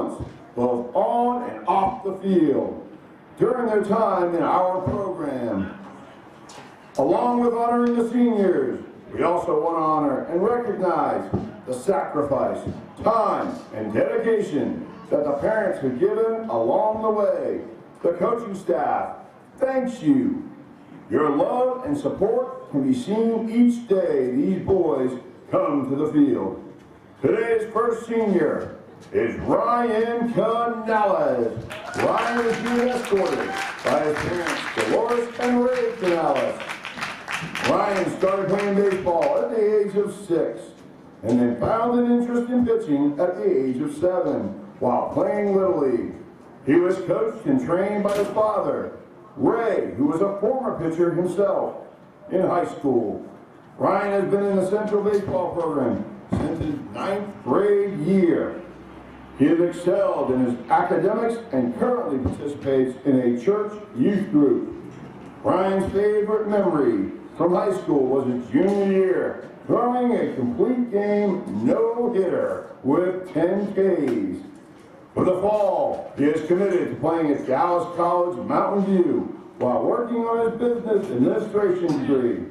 excellence, both on and off the field, during their time in our program. Along with honoring the seniors, we also want to honor and recognize the sacrifice, time, and dedication that the parents have given along the way. The coaching staff thanks you. Your love and support can be seen each day these boys come to the field. Today's first senior is Ryan Canales. Ryan is being escorted by his parents, Dolores and Ray Canales. Ryan started playing baseball at the age of 6 and then found an interest in pitching at the age of 7 while playing Little League. He was coached and trained by his father, Ray, who was a former pitcher himself in high school. Ryan has been in the Central Baseball program since his 9th grade year. He has excelled in his academics and currently participates in a church youth group. Ryan's favorite memory from high school was his junior year, throwing a complete game no-hitter with 10 Ks. For the fall, he is committed to playing at Dallas College Mountain View while working on his business administration degree.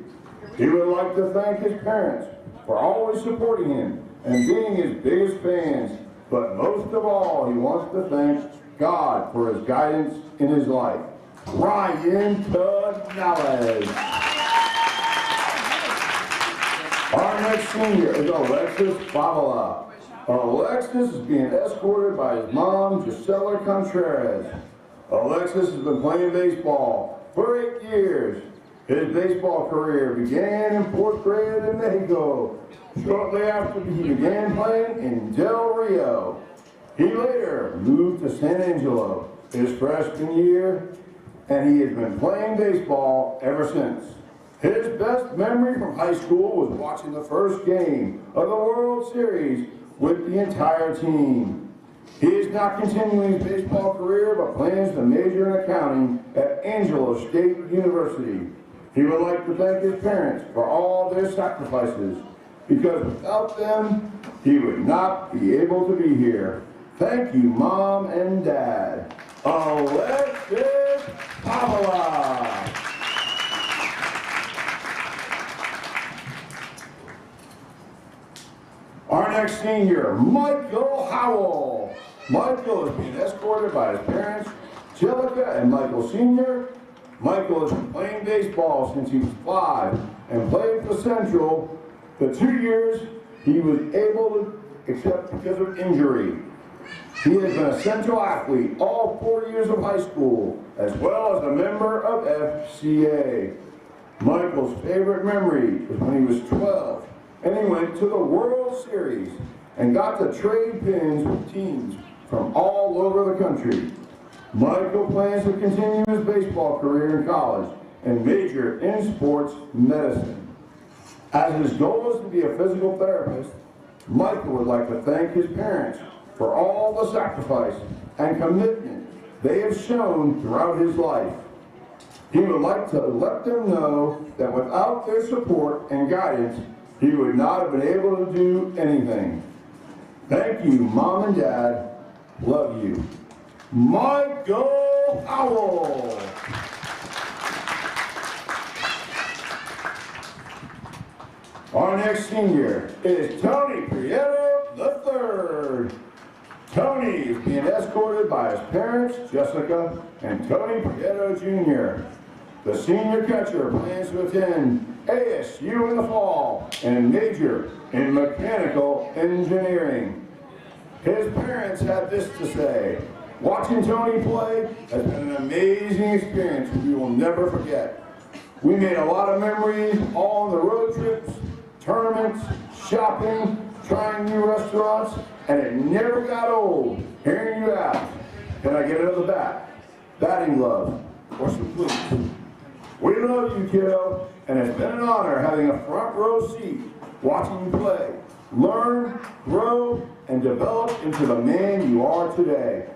He would like to thank his parents for always supporting him and being his biggest fans, but most of all, he wants to thank God for his guidance in his life. Ryan Canales. Our next senior is Alexis Favola. Alexis is being escorted by his mom, Gisela Contreras. Alexis has been playing baseball for 8 years. His baseball career began in 4th grade in Mexico. Shortly after he began playing in Del Rio, he later moved to San Angelo his freshman year, and he has been playing baseball ever since. His best memory from high school was watching the first game of the World Series with the entire team. He is not continuing his baseball career, but plans to major in accounting at Angelo State University. He would like to thank his parents for all their sacrifices, because without them, he would not be able to be here. Thank you, Mom and Dad. Alexis Favola. Our next senior, Michael Howell. Michael is being escorted by his parents, Jellica and Michael Sr. Michael has been playing baseball since he was 5 and played for Central the 2 years he was able to, except because of injury. He has been a Central athlete all 4 years of high school, as well as a member of FCA. Michael's favorite memory was when he was 12, and he went to the World Series and got to trade pins with teams from all over the country. Michael plans to continue his baseball career in college and major in sports medicine. As his goal is to be a physical therapist, Michael would like to thank his parents for all the sacrifice and commitment they have shown throughout his life. He would like to let them know that without their support and guidance, he would not have been able to do anything. Thank you, Mom and Dad. Love you. Michael Howell. Our next senior is Tony Prieto III. Tony is being escorted by his parents, Jessica and Tony Prieto Jr. The senior catcher plans to attend ASU in the fall and major in mechanical engineering. His parents had this to say: watching Tony play has been an amazing experience we will never forget. We made a lot of memories all on the road trips, tournaments, shopping, trying new restaurants, and it never got old hearing you ask, can I get another bat, batting glove, or some cleats? We love you, kiddo, and it's been an honor having a front row seat watching you play, learn, grow, and develop into the man you are today.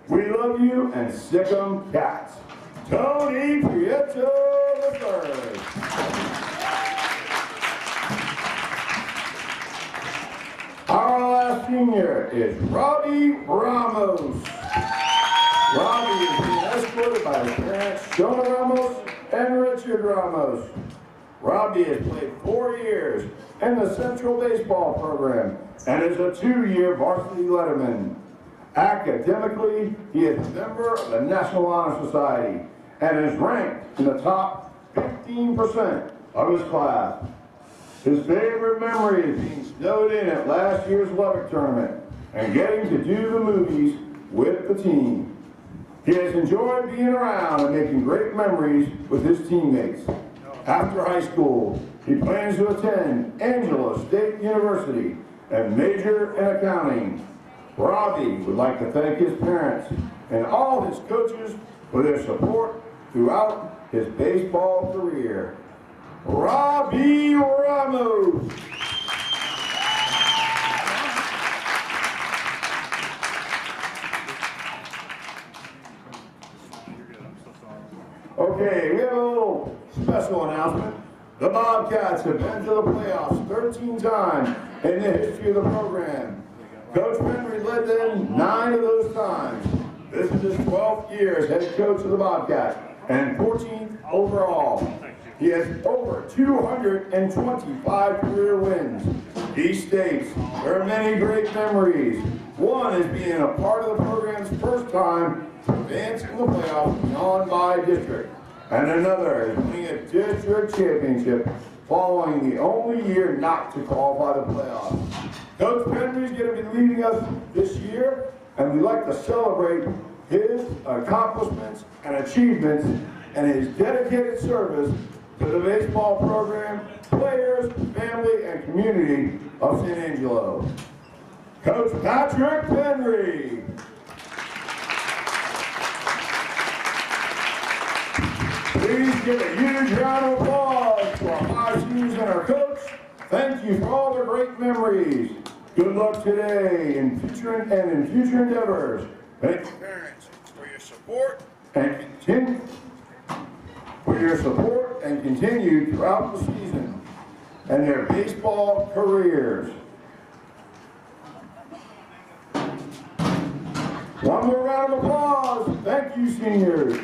We love you and sick 'em cats. Tony Prieto III. Our last senior is Robbie Ramos. Robbie is being escorted by his parents, Shona Ramos and Richard Ramos. Robbie has played 4 years in the Central Baseball program and is a 2-year varsity letterman. Academically, he is a member of the National Honor Society and is ranked in the top 15% of his class. His favorite memory is being snowed in at last year's Lubbock tournament and getting to do the movies with the team. He has enjoyed being around and making great memories with his teammates. After high school, he plans to attend Angelo State University and major in accounting. Robbie would like to thank his parents and all his coaches for their support throughout his baseball career. Robbie Ramos. Okay, we have a little special announcement. The Bobcats have been to the playoffs 13 times in the history of the program. Coach Henry led them 9 of those times. This is his 12th year as head coach of the Bobcats and 14th overall. He has over 225 career wins. He states there are many great memories. One is being a part of the program's first time to advance in the playoffs beyond by district. And another is winning a district championship following the only year not to qualify the playoffs. Coach Henry is going to be leaving us this year, and we'd like to celebrate his accomplishments and achievements and his dedicated service to the baseball program, players, family, and community of San Angelo. Coach Patrick Henry. Please give a huge round of applause to our 5 seniors and our coach. Thank you for all the great memories. Good luck today in future endeavors. Thank you, parents, for your support and continue throughout the season and their baseball careers. One more round of applause. Thank you, seniors.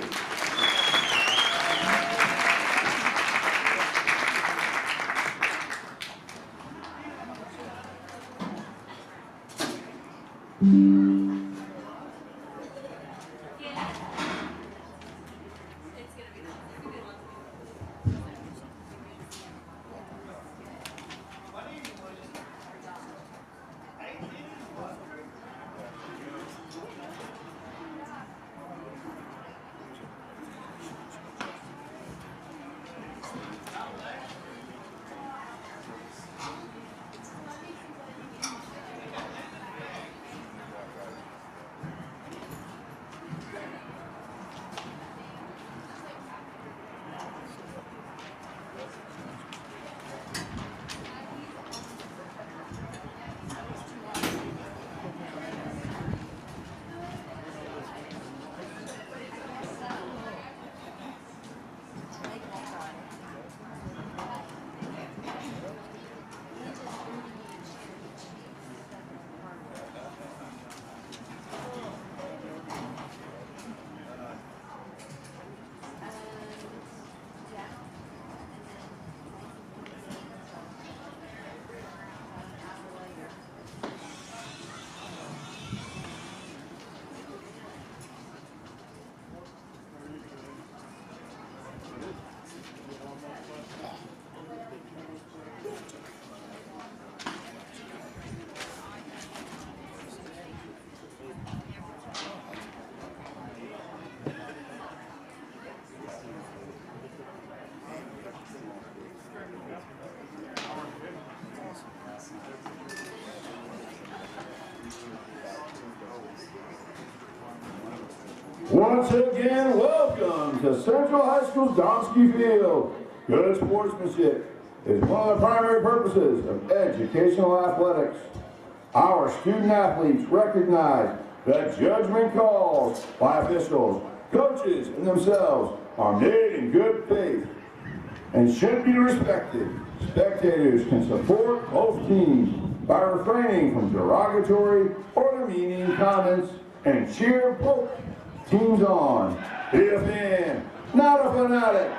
Once again, welcome to Central High School's Donskey Field. Good sportsmanship is one of the primary purposes of educational athletics. Our student athletes recognize that judgment calls by officials, coaches, and themselves are made in good faith and should be respected. Spectators can support both teams by refraining from derogatory or demeaning comments and cheer both teams on. Be a fan, not a fanatic.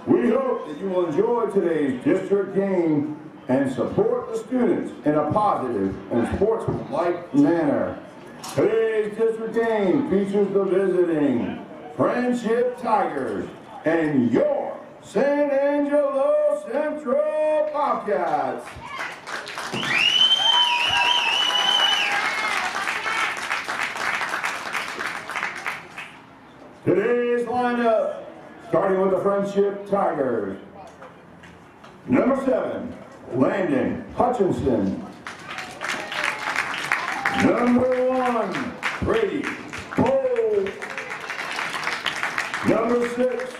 We hope that you will enjoy today's district game and support the students in a positive and sportsmanlike manner. Today's district game features the visiting Frenship Tigers and your San Angelo Central Bobcats. Today's lineup, starting with the Frenship Tigers. Number 7, Landon Hutchinson. Number 1, Brady Cole. Number 6,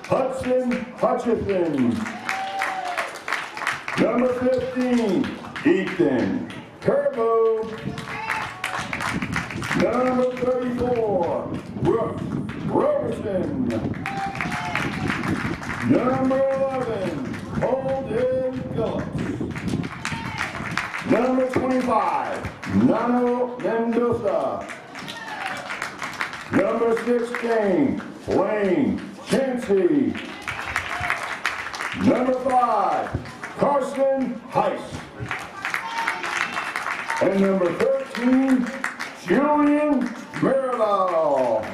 Hudson Hutchison. Number 15, Ethan Kerbo. Number 34, Brooks Roberson. Number 11, Holden Phillips. Number 25, Nano Mendoza. Number 16, Wayne Chansey. Number 5, Carson Heiss. And number 13, Julian Mirabal.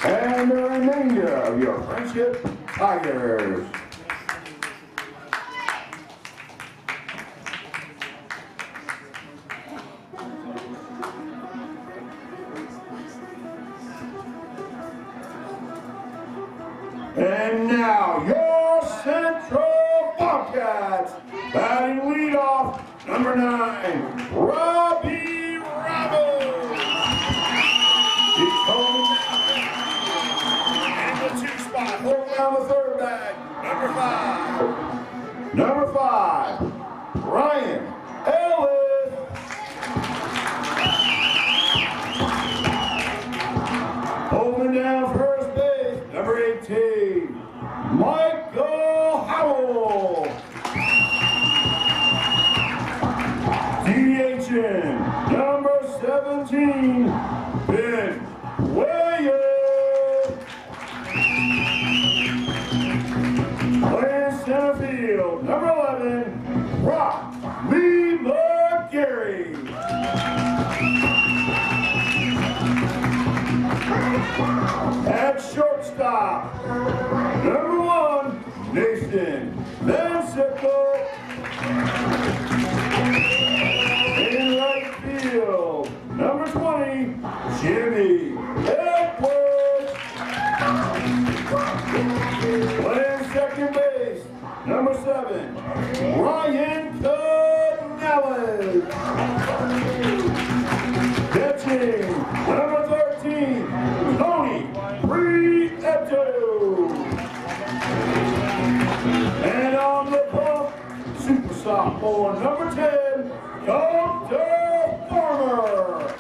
And the remainder of your Frenship Tigers. And now your Central Bobcats, batting leadoff, number 9, Robbie Ramos. He's coming in the 2 spot, holding down the 3rd bag, number 5. Number 5, Ryan Ellis. Holding down first base, number 18, Michael Howell. DHing, number 17, Ben Williams. Playing center field, number 11, Brock Lee McGarry. At shortstop, number 1, Nathan Van Sickle. In right field, number 20, Jimmy Edwards. Playing second base, number 7, Ryan Canales. Catching, number 13, Tony Prieto. And on the pump, super sophomore, number 10, Dr. Farmer.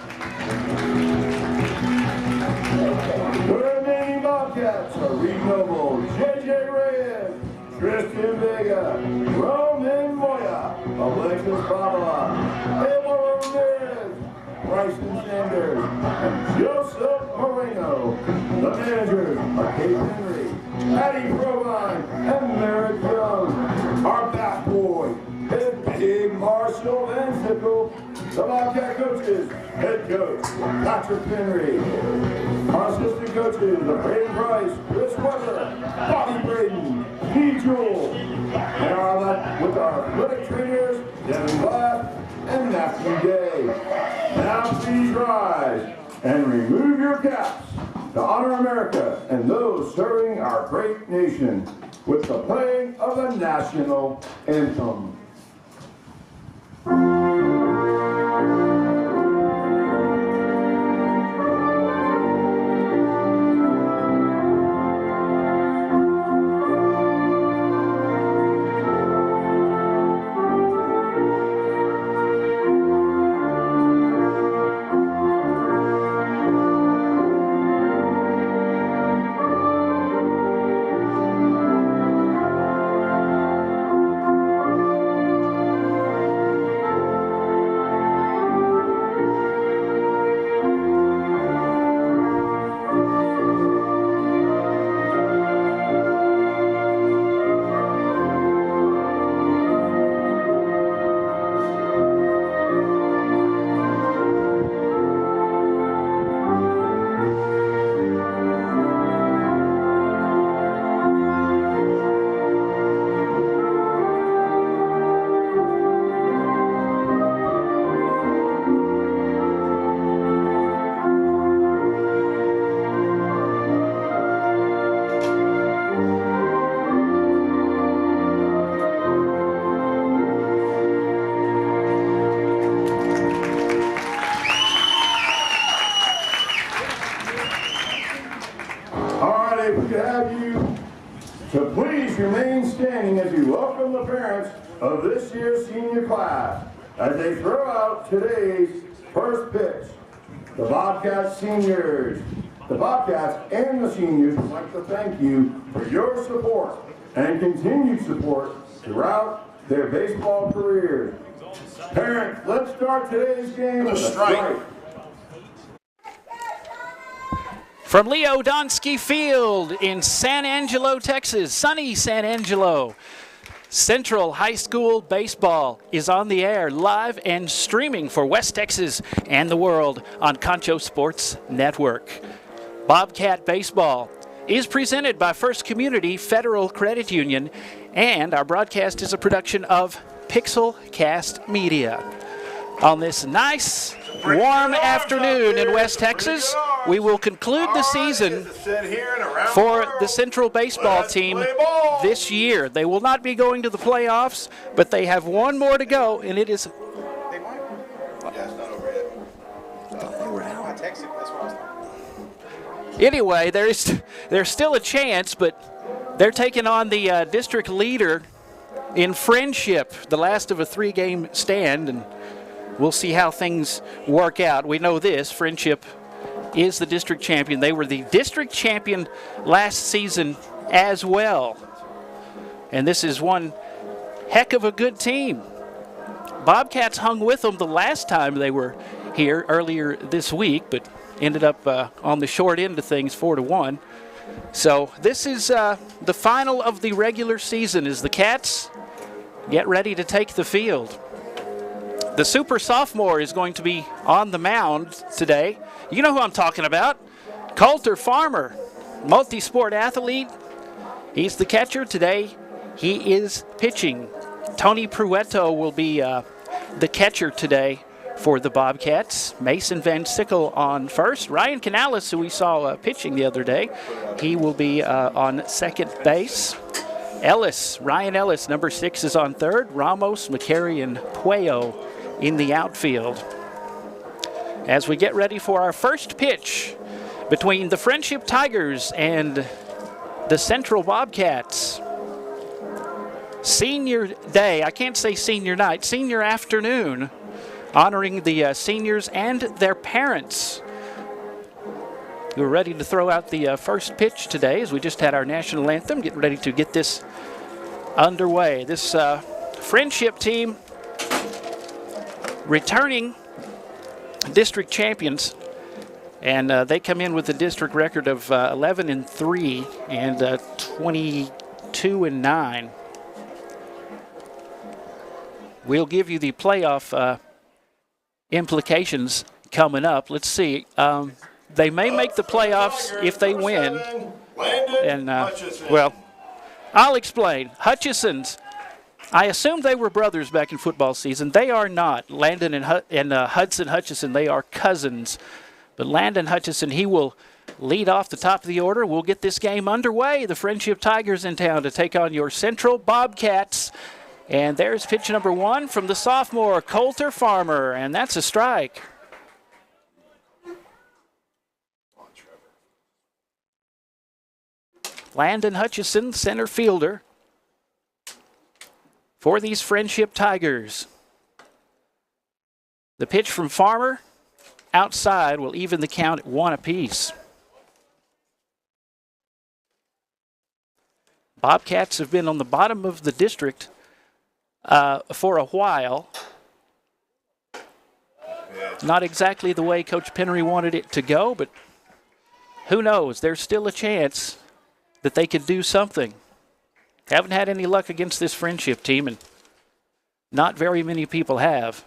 The remaining Bobcats are Reed Noble, J.J. Reyes, Tristan Vega, Roman Moya, Alexis Fabula, Emma Ramirez, Bryson Sanders, and Joseph Moreno. The managers are Kate Henry, Patty Provine, and Merritt Young. Our bat boy is Big Marshall Van Sickle. The Bobcat coaches, head coach Patrick Henry. Our assistant coaches are Braden Price, Chris Weber, Bobby Braden, P. Jewell. And with our athletic trainers, Devin Black and Matthew Day. Now please rise and remove your caps to honor America and those serving our great nation with the playing of the national anthem. Now, if we could have you to please remain standing as we welcome the parents of this year's senior class as they throw out today's first pitch. The Bobcats seniors, the Bobcats and the seniors would like to thank you for your support and continued support throughout their baseball careers. Parents, let's start today's game with a strike. From Leo Donsky Field in San Angelo, Texas, sunny San Angelo, Central High School baseball is on the air, live and streaming for West Texas and the world on Concho Sports Network. Bobcat baseball is presented by First Community Federal Credit Union, and our broadcast is a production of Pixel Cast Media. On this nice, warm afternoon in West Texas, we will conclude the season for the Central baseball team this year. They will not be going to the playoffs, but they have one more to go, and it is... They might. Yeah, it's not over yet. They were out. I texted him. That's what I was talking. Anyway, there's still a chance, but they're taking on the district leader in Frenship, the last of a 3-game stand, and we'll see how things work out. We know this, Frenship is the district champion. They were the district champion last season as well. And this is one heck of a good team. Bobcats hung with them the last time they were here earlier this week, but ended up on the short end of things, 4-1. So this is the final of the regular season as the Cats get ready to take the field. The super sophomore is going to be on the mound today. You know who I'm talking about. Coulter Farmer, multi-sport athlete. He's the catcher today. He is pitching. Tony Pruetto will be the catcher today for the Bobcats. Mason Van Sickle on first. Ryan Canales, who we saw pitching the other day, he will be on second base. Ryan Ellis, number 6, is on third. Ramos, McCary, and Puello in the outfield. As we get ready for our first pitch between the Frenship Tigers and the Central Bobcats. Senior day, I can't say senior night, senior afternoon, honoring the seniors and their parents. We're ready to throw out the first pitch today as we just had our national anthem. Getting ready to get this underway. This Frenship team returning district champions, and they come in with a district record of 11-3 and 22-9. We'll give you the playoff implications coming up. Let's see. They may make the playoffs if they win. And, well, I'll explain. Hutchison's, I assumed they were brothers back in football season. They are not. Landon and Hudson Hutchison, they are cousins. But Landon Hutchison, he will lead off the top of the order. We'll get this game underway. The Frenship Tigers in town to take on your Central Bobcats. And there's pitch number 1 from the sophomore, Coulter Farmer, and that's a strike. Landon Hutchison, center fielder for these Frenship Tigers. The pitch from Farmer outside will even the count at 1 apiece. Bobcats have been on the bottom of the district for a while. Not exactly the way Coach Pennery wanted it to go, but who knows? There's still a chance that they could do something. Haven't had any luck against this Frenship team, and not very many people have.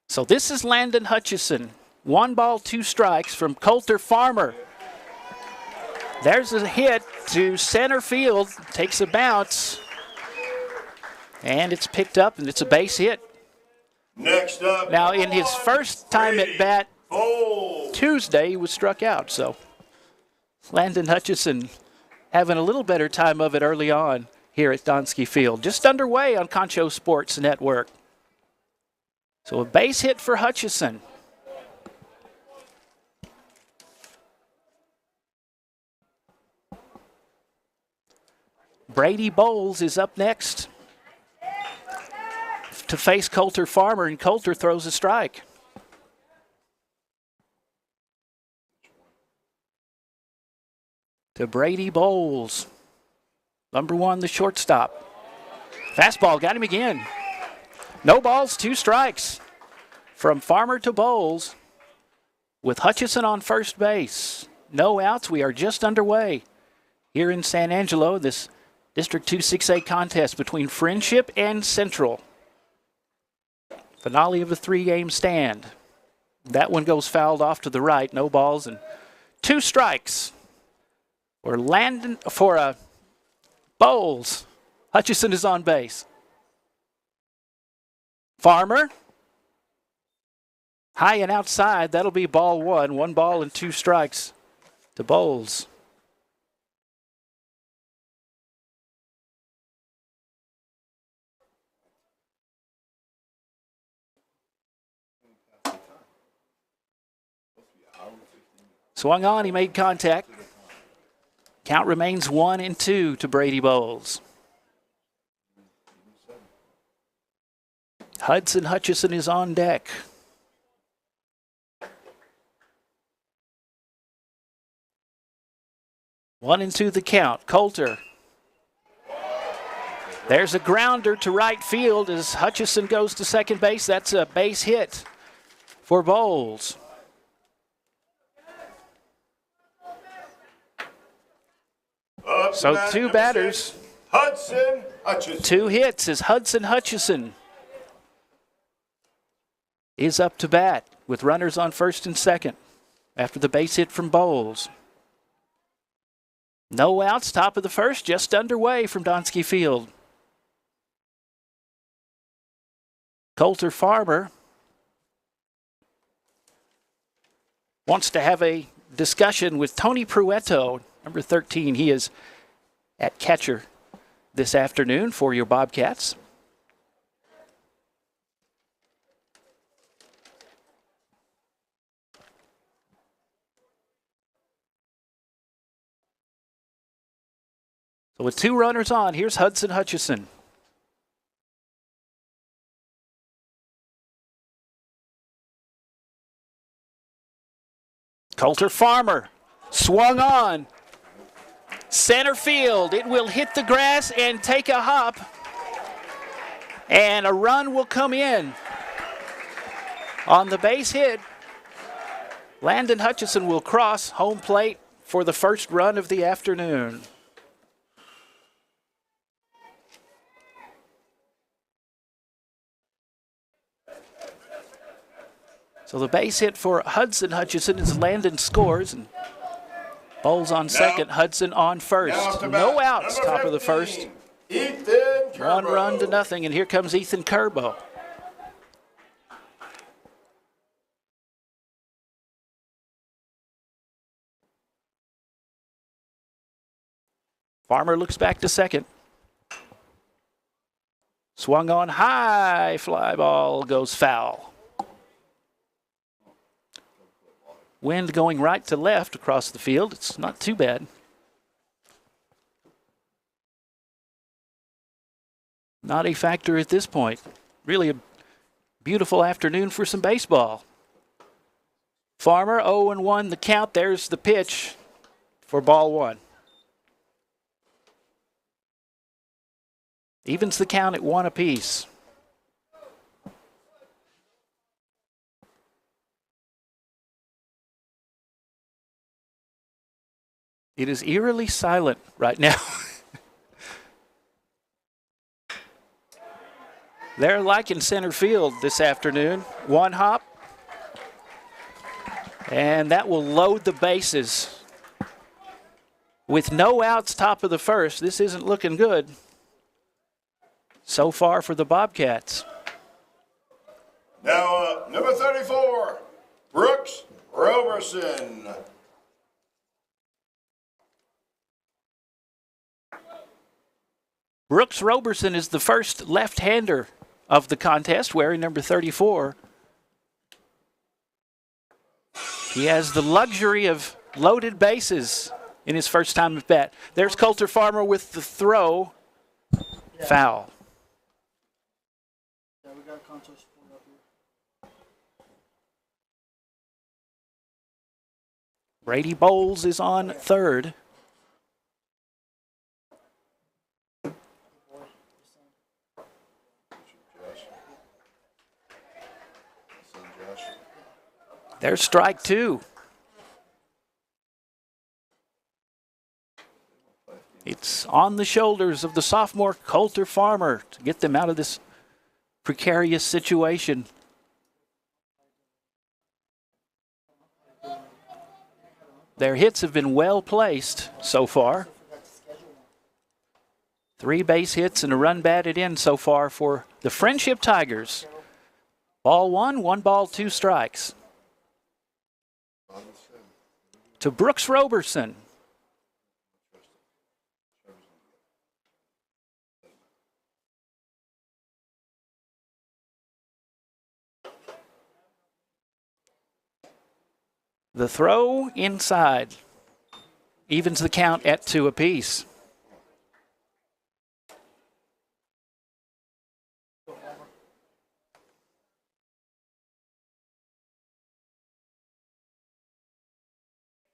So this is Landon Hutchison. 1 ball, 2 strikes from Coulter Farmer. There's a hit to center field. Takes a bounce. And it's picked up, and it's a base hit. Next up. Now, in his first time at bat Tuesday, he was struck out. So Landon Hutchison having a little better time of it early on here at Donsky Field. Just underway on Concho Sports Network. So a base hit for Hutchison. Brady Bowles is up next to face Coulter Farmer, and Coulter throws a strike. To Brady Bowles. Number 1, the shortstop. Fastball, got him again. No balls, 2 strikes. From Farmer to Bowles with Hutchison on first base. No outs, we are just underway here in San Angelo, this District 2 6A contest between Frenship and Central. Finale of a 3-game stand. That one goes fouled off to the right, no balls and 2 strikes. For Bowles. Hutchison is on base. Farmer. High and outside. That'll be ball 1. 1 ball and 2 strikes to Bowles. Swung on. He made contact. Count remains 1-2 to Brady Bowles. Hudson Hutchison is on deck. One and 2 the count. Coulter. There's a grounder to right field as Hutchison goes to second base. That's a base hit for Bowles. So 2 batters, Hudson Hutchison. 2 hits as Hudson Hutchison is up to bat with runners on first and second after the base hit from Bowles. No outs, top of the first, just underway from Donsky Field. Coulter Farmer wants to have a discussion with Tony Pruetto, number 13. He is at catcher this afternoon for your Bobcats. So with 2 runners on, here's Hudson Hutchison. Coulter Farmer swung on. Center field. It will hit the grass and take a hop. And a run will come in. On the base hit, Landon Hutchison will cross home plate for the first run of the afternoon. So the base hit for Hudson Hutchison is Landon scores, and Bowles on second, Hudson on first. No outs, top of the first. 1 run to nothing, and here comes Ethan Kerbo. Farmer looks back to second. Swung on high, fly ball goes foul. Wind going right to left across the field. It's not too bad. Not a factor at this point. Really a beautiful afternoon for some baseball. Farmer 0-1 the count. There's the pitch for ball 1. Evens the count at 1 apiece. It is eerily silent right now. They're like in center field this afternoon. 1 hop. And that will load the bases. With no outs, top of the first, this isn't looking good so far for the Bobcats. Now, number 34, Brooks Roberson. Brooks Roberson is the first left-hander of the contest, wearing number 34. He has the luxury of loaded bases in his first time at bat. There's Coulter Farmer with the throw. Foul. Yeah, we got Concho Sport up here. Brady Bowles is on third. There's strike two. It's on the shoulders of the sophomore Coulter Farmer to get them out of this precarious situation. Their hits have been well placed so far. 3 base hits and a run batted in so far for the Frenship Tigers. Ball 1, 1 ball, 2 strikes. To Brooks Roberson. The throw inside. Evens the count at 2 apiece.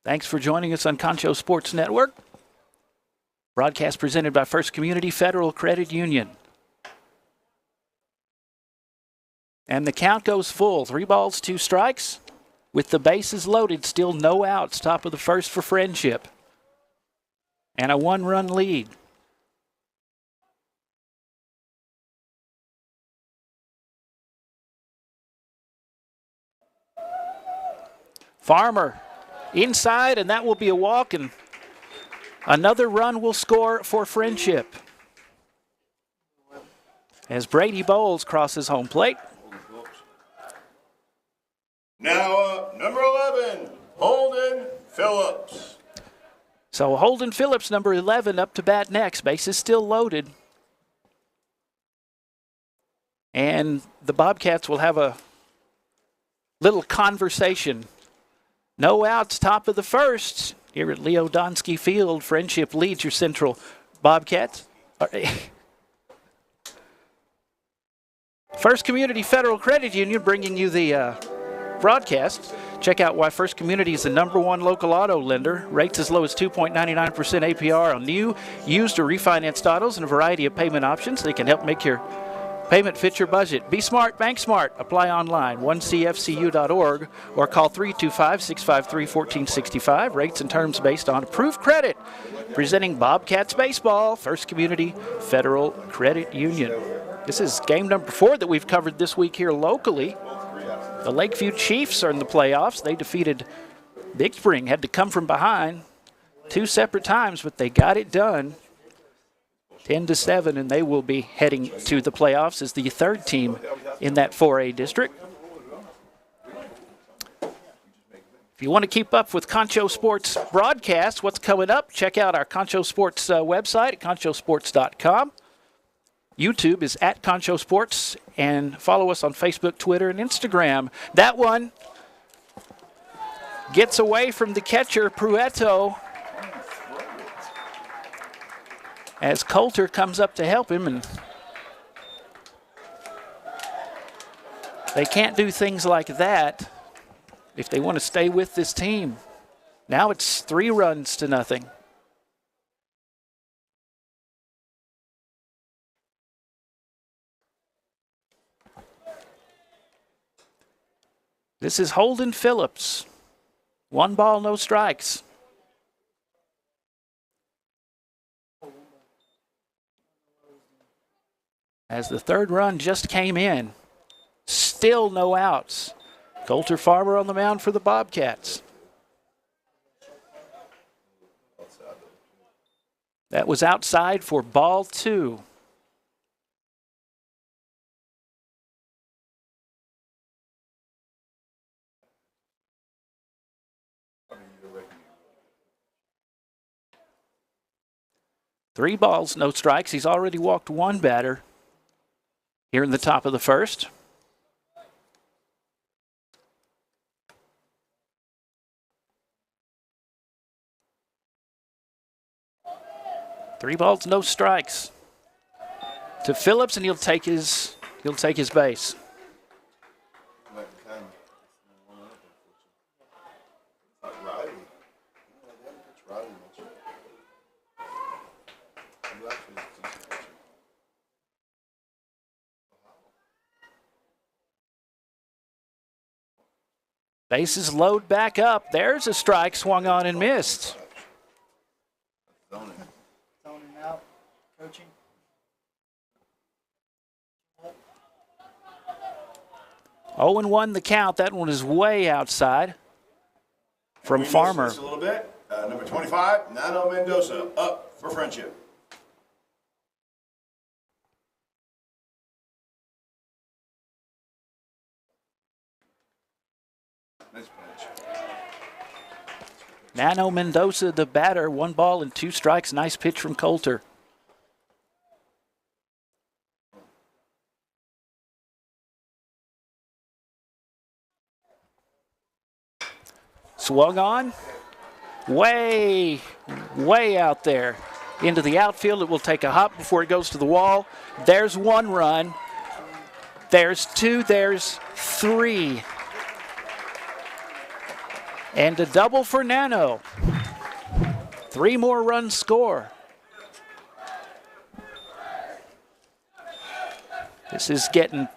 Thanks for joining us on Concho Sports Network. Broadcast presented by First Community Federal Credit Union. And the count goes full. 3 balls, 2 strikes. With the bases loaded, still no outs. Top of the first for Frenship. And a 1-run lead. Farmer inside, and that will be a walk, and another run will score for Frenship. As Brady Bowles crosses home plate. Now up, number 11, Holden Phillips. So Holden Phillips, number 11, up to bat next. Base is still loaded. And the Bobcats will have a little conversation. No outs, top of the first. Here at Leo Donsky Field, Frenship leads your Central Bobcats. First Community Federal Credit Union bringing you the broadcast. Check out why First Community is the #1 local auto lender. Rates as low as 2.99% APR on new, used, or refinanced autos and a variety of payment options. They can help make your payment fit your budget. Be smart, bank smart. Apply online, 1cfcu.org, or call 325-653-1465. Rates and terms based on approved credit. Presenting Bobcats baseball, First Community Federal Credit Union. This is game number 4 that we've covered this week here locally. The Lakeview Chiefs are in the playoffs. They defeated Big Spring, had to come from behind 2 separate times, but they got it done. 10-7, and they will be heading to the playoffs as the 3rd team in that 4A district. If you want to keep up with Concho Sports broadcasts, what's coming up, check out our Concho Sports website at conchosports.com. YouTube is at Concho Sports, and follow us on Facebook, Twitter, and Instagram. That one gets away from the catcher, Pruetto, as Coulter comes up to help him, and they can't do things like that if they want to stay with this team. Now it's 3 runs to nothing. This is Holden Phillips. 1 ball, no strikes. As the 3rd run just came in, still no outs. Coulter Farmer on the mound for the Bobcats. That was outside for ball 2. Three balls, no strikes. He's already walked 1 batter here in the top of the first. 3 balls, no strikes to Phillips, and he'll take his base. Bases load back up. There's a strike swung on and missed. Zoning out. Coaching. 0-1 the count. That one is way outside from Farmer. A little bit. Number 25, Nano Mendoza, up for Friendship. Nice pitch. Nano Mendoza, the batter, 1 ball and 2 strikes. Nice pitch from Coulter. Swung on, way out there into the outfield. It will take a hop before it goes to the wall. There's 1 run. There's 2, there's 3. And a double for Nano. 3 more runs score. This is getting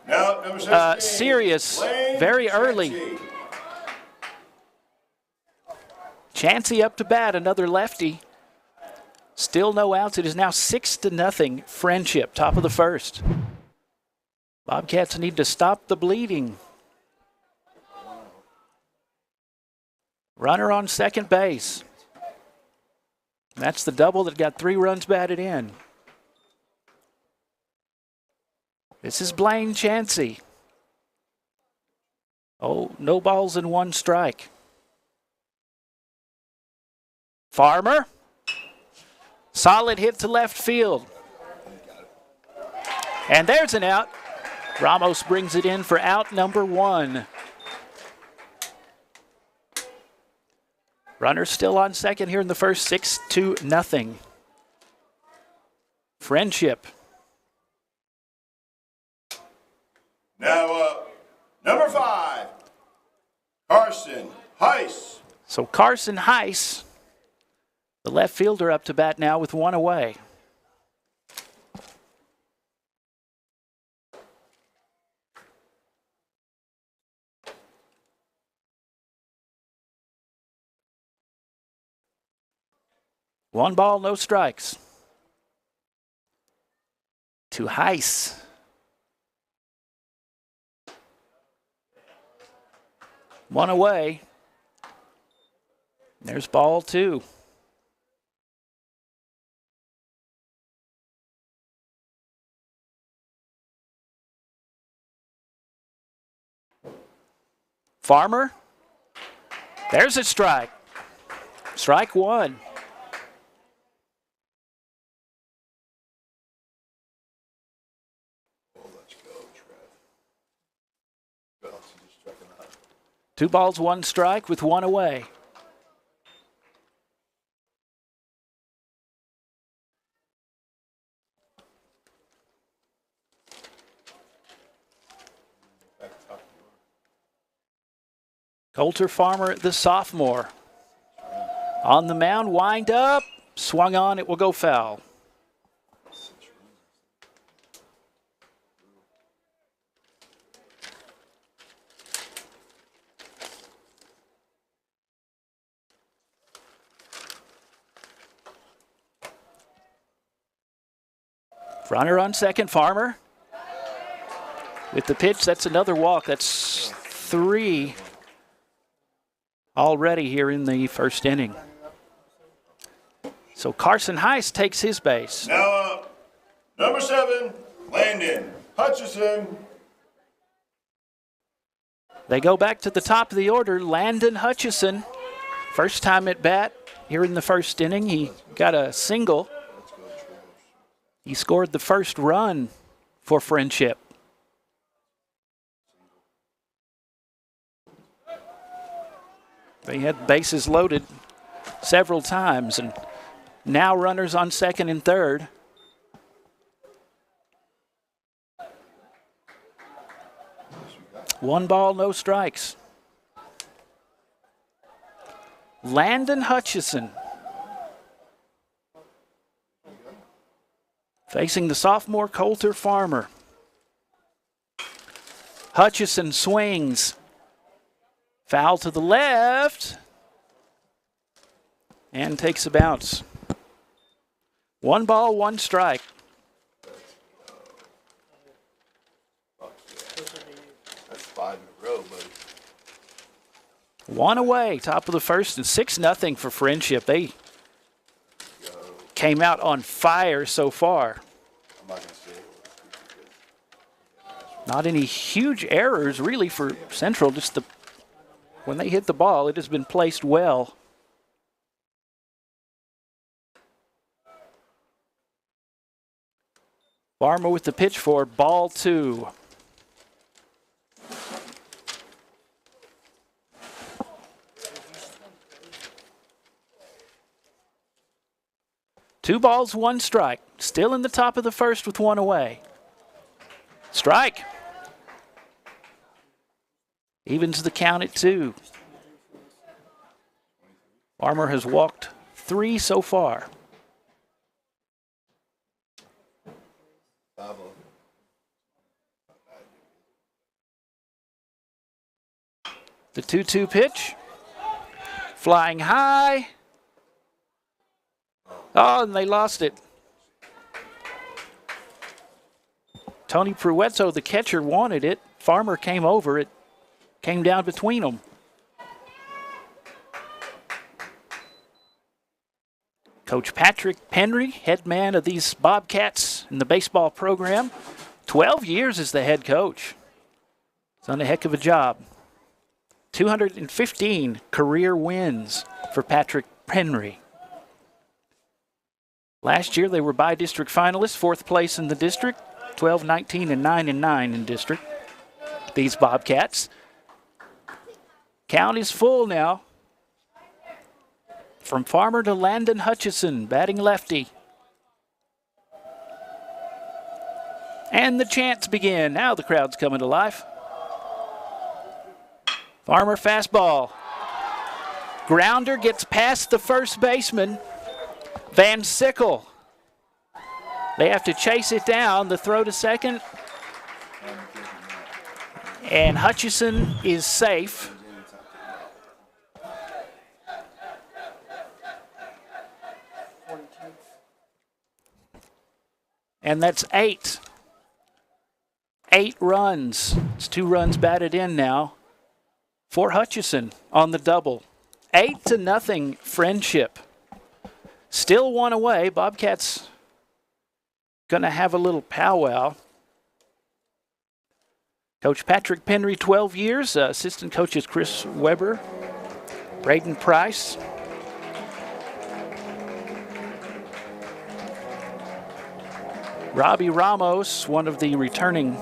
serious very early. Chansey up to bat, another lefty. Still no outs. It is now 6-0. Friendship, top of the first. Bobcats need to stop the bleeding. Runner on second base. That's the double that got 3 runs batted in. This is Blaine Chansey. Oh, no balls and 1 strike. Farmer. Solid hit to left field. And there's an out. Ramos brings it in for out number 1. Runner still on second here in the first, 6-0. Friendship. Now number 5, Carson Heiss. So Carson Heiss, the left fielder, up to bat now with 1 away. One ball, no strikes. To Heiss. One away. There's ball 2. Farmer. There's a strike. Strike 1. Two balls, 1 strike with 1 away. Coulter, Farmer, the sophomore. On the mound, wind up, swung on, it will go foul. Runner on second, Farmer. With the pitch, that's another walk. That's 3 already here in the first inning. So Carson Heiss takes his base. Now number 7, Landon Hutchison. They go back to the top of the order. Landon Hutchison, first time at bat here in the first inning. He got a single. He scored the first run for Friendship. They had bases loaded several times, and Now runners on second and third. One ball, no strikes. Landon Hutchison facing the sophomore Coulter Farmer. Hutchison swings. Foul to the left. And takes a bounce. One ball, one strike. That's 5 in a row, buddy. One away, top of the first, and 6-0 for Frenship. They came out on fire so far. I'm not going to say it. Not any huge errors really for Central. Just when they hit the ball, it has been placed well. Farmer with the pitch for ball 2. Two balls, one strike. Still in the top of the first with one away. Strike. Evens the count at 2. Farmer has walked 3 so far. The 2-2 pitch. Flying high. Oh, and they lost it. Tony Pruetzo, the catcher, wanted it. Farmer came over. It came down between them. Coach Patrick Penry, head man of these Bobcats in the baseball program. 12 years as the head coach. He's done a heck of a job. 215 career wins for Patrick Penry. Last year they were by-district finalists, 4th place in the district, 12-19 and 9-9 in district. These Bobcats. Count is full now. From Farmer to Landon Hutchison, batting lefty. And the chants begin. Now the crowd's coming to life. Farmer fastball. Grounder gets past the first baseman, Van Sickle. They have to chase it down. The throw to second. And Hutchison is safe. And that's 8. 8 runs. It's 2 runs batted in now for Hutchison on the double. 8-0 Frenship. Still one away. Bobcats going to have a little powwow. Coach Patrick Penry, 12 years. Assistant coaches Chris Weber, Braden Price. Robbie Ramos, one of the returning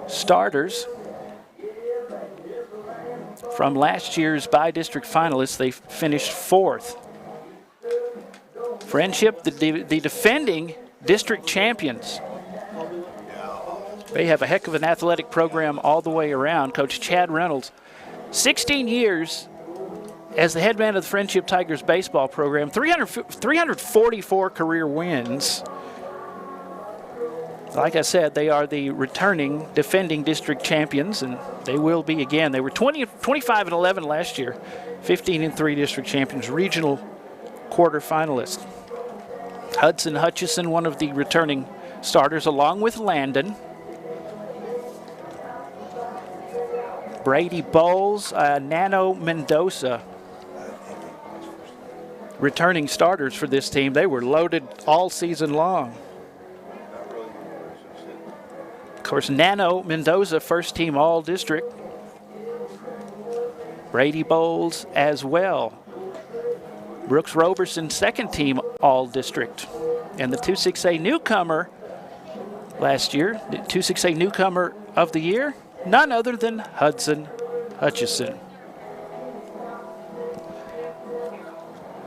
starters. From last year's by-district finalists, they finished 4th. Frenship, the defending district champions. They have a heck of an athletic program all the way around. Coach Chad Reynolds, 16 years as the head man of the Frenship Tigers baseball program, 344 career wins. Like I said, they are the returning, defending district champions, and they will be again. They were 25-11 last year, 15-3 district champions, regional quarterfinalists. Hudson Hutchison, one of the returning starters, along with Landon. Brady Bowles, Nano Mendoza, returning starters for this team. They were loaded all season long. Of course, Nano Mendoza, first team all-district. Brady Bowles as well. Brooks Roberson, second team all-district. And the 2-6A newcomer last year, the 2-6A newcomer of the year, none other than Hudson Hutchison.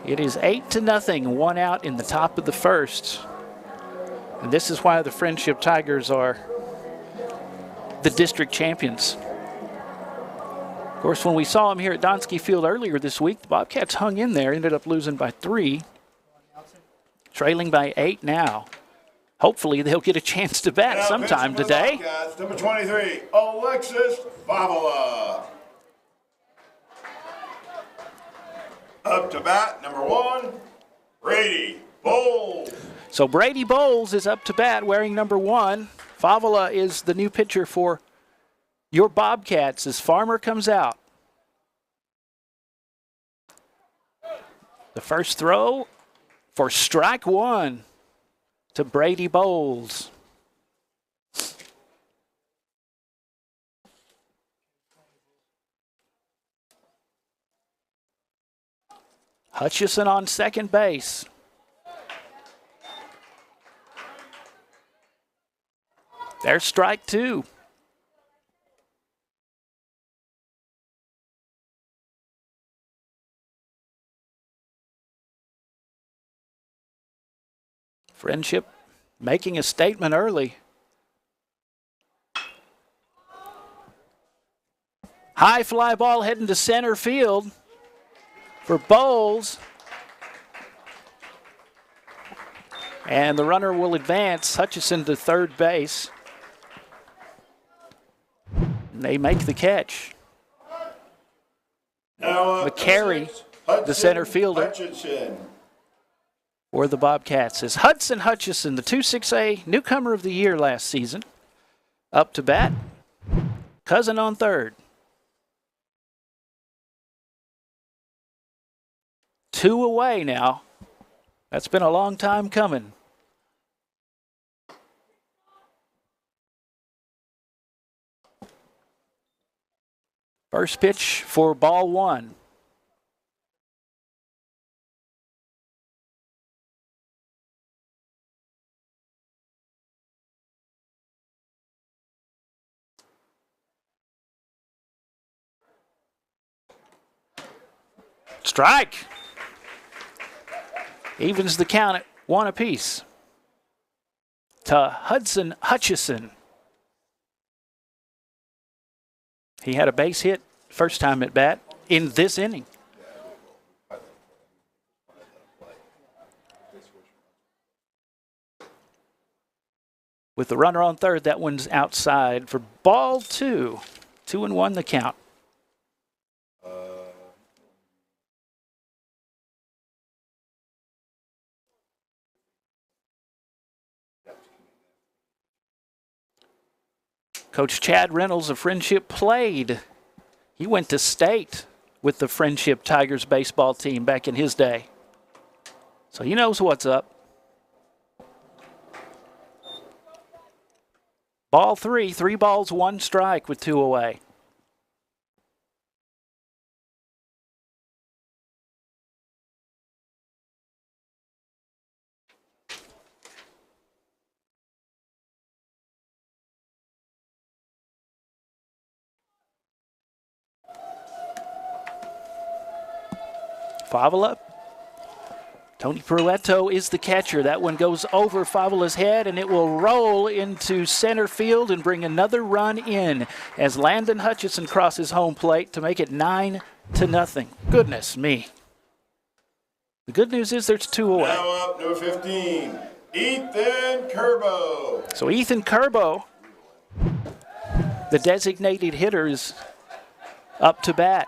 It is 8-0, one out in the top of the first. And this is why the Frenship Tigers are the district champions. Of course, when we saw them here at Donsky Field earlier this week, the Bobcats hung in there, ended up losing by 3, trailing by 8 now. Hopefully they'll get a chance to bat sometime today. Bobcats, number 23, Alexis Favola. Up to bat, number 1, Brady Bowles. So Brady Bowles is up to bat wearing number 1. Favola is the new pitcher for your Bobcats as Farmer comes out. The first throw for strike 1 to Brady Bowles. Hutchison on second base. There's strike 2. Frenship making a statement early. High fly ball heading to center field for Bowles. And the runner will advance Hutchison to third base. And they make the catch. Now, McCary, the center fielder. Hutchinson. For the Bobcats is Hudson Hutchison, the 2-6A newcomer of the year last season. Up to bat. Cousin on third. 2 away now. That's been a long time coming. First pitch for ball 1. Strike. Evens the count at 1 apiece to Hudson Hutchison. He had a base hit first time at bat in this inning. With the runner on third, that one's outside for ball 2. 2-1 the count. Coach Chad Reynolds of Frenship played. He went to state with the Frenship Tigers baseball team back in his day. So he knows what's up. Ball 3, 3 balls, 1 strike with 2 away. Favola. Tony Peruetto is the catcher. That one goes over Favola's head, and it will roll into center field and bring another run in as Landon Hutchison crosses home plate to make it 9-0. Goodness me. The good news is there's 2 away. Now up, number 15, Ethan Kerbo. So Ethan Kerbo, the designated hitter, is up to bat.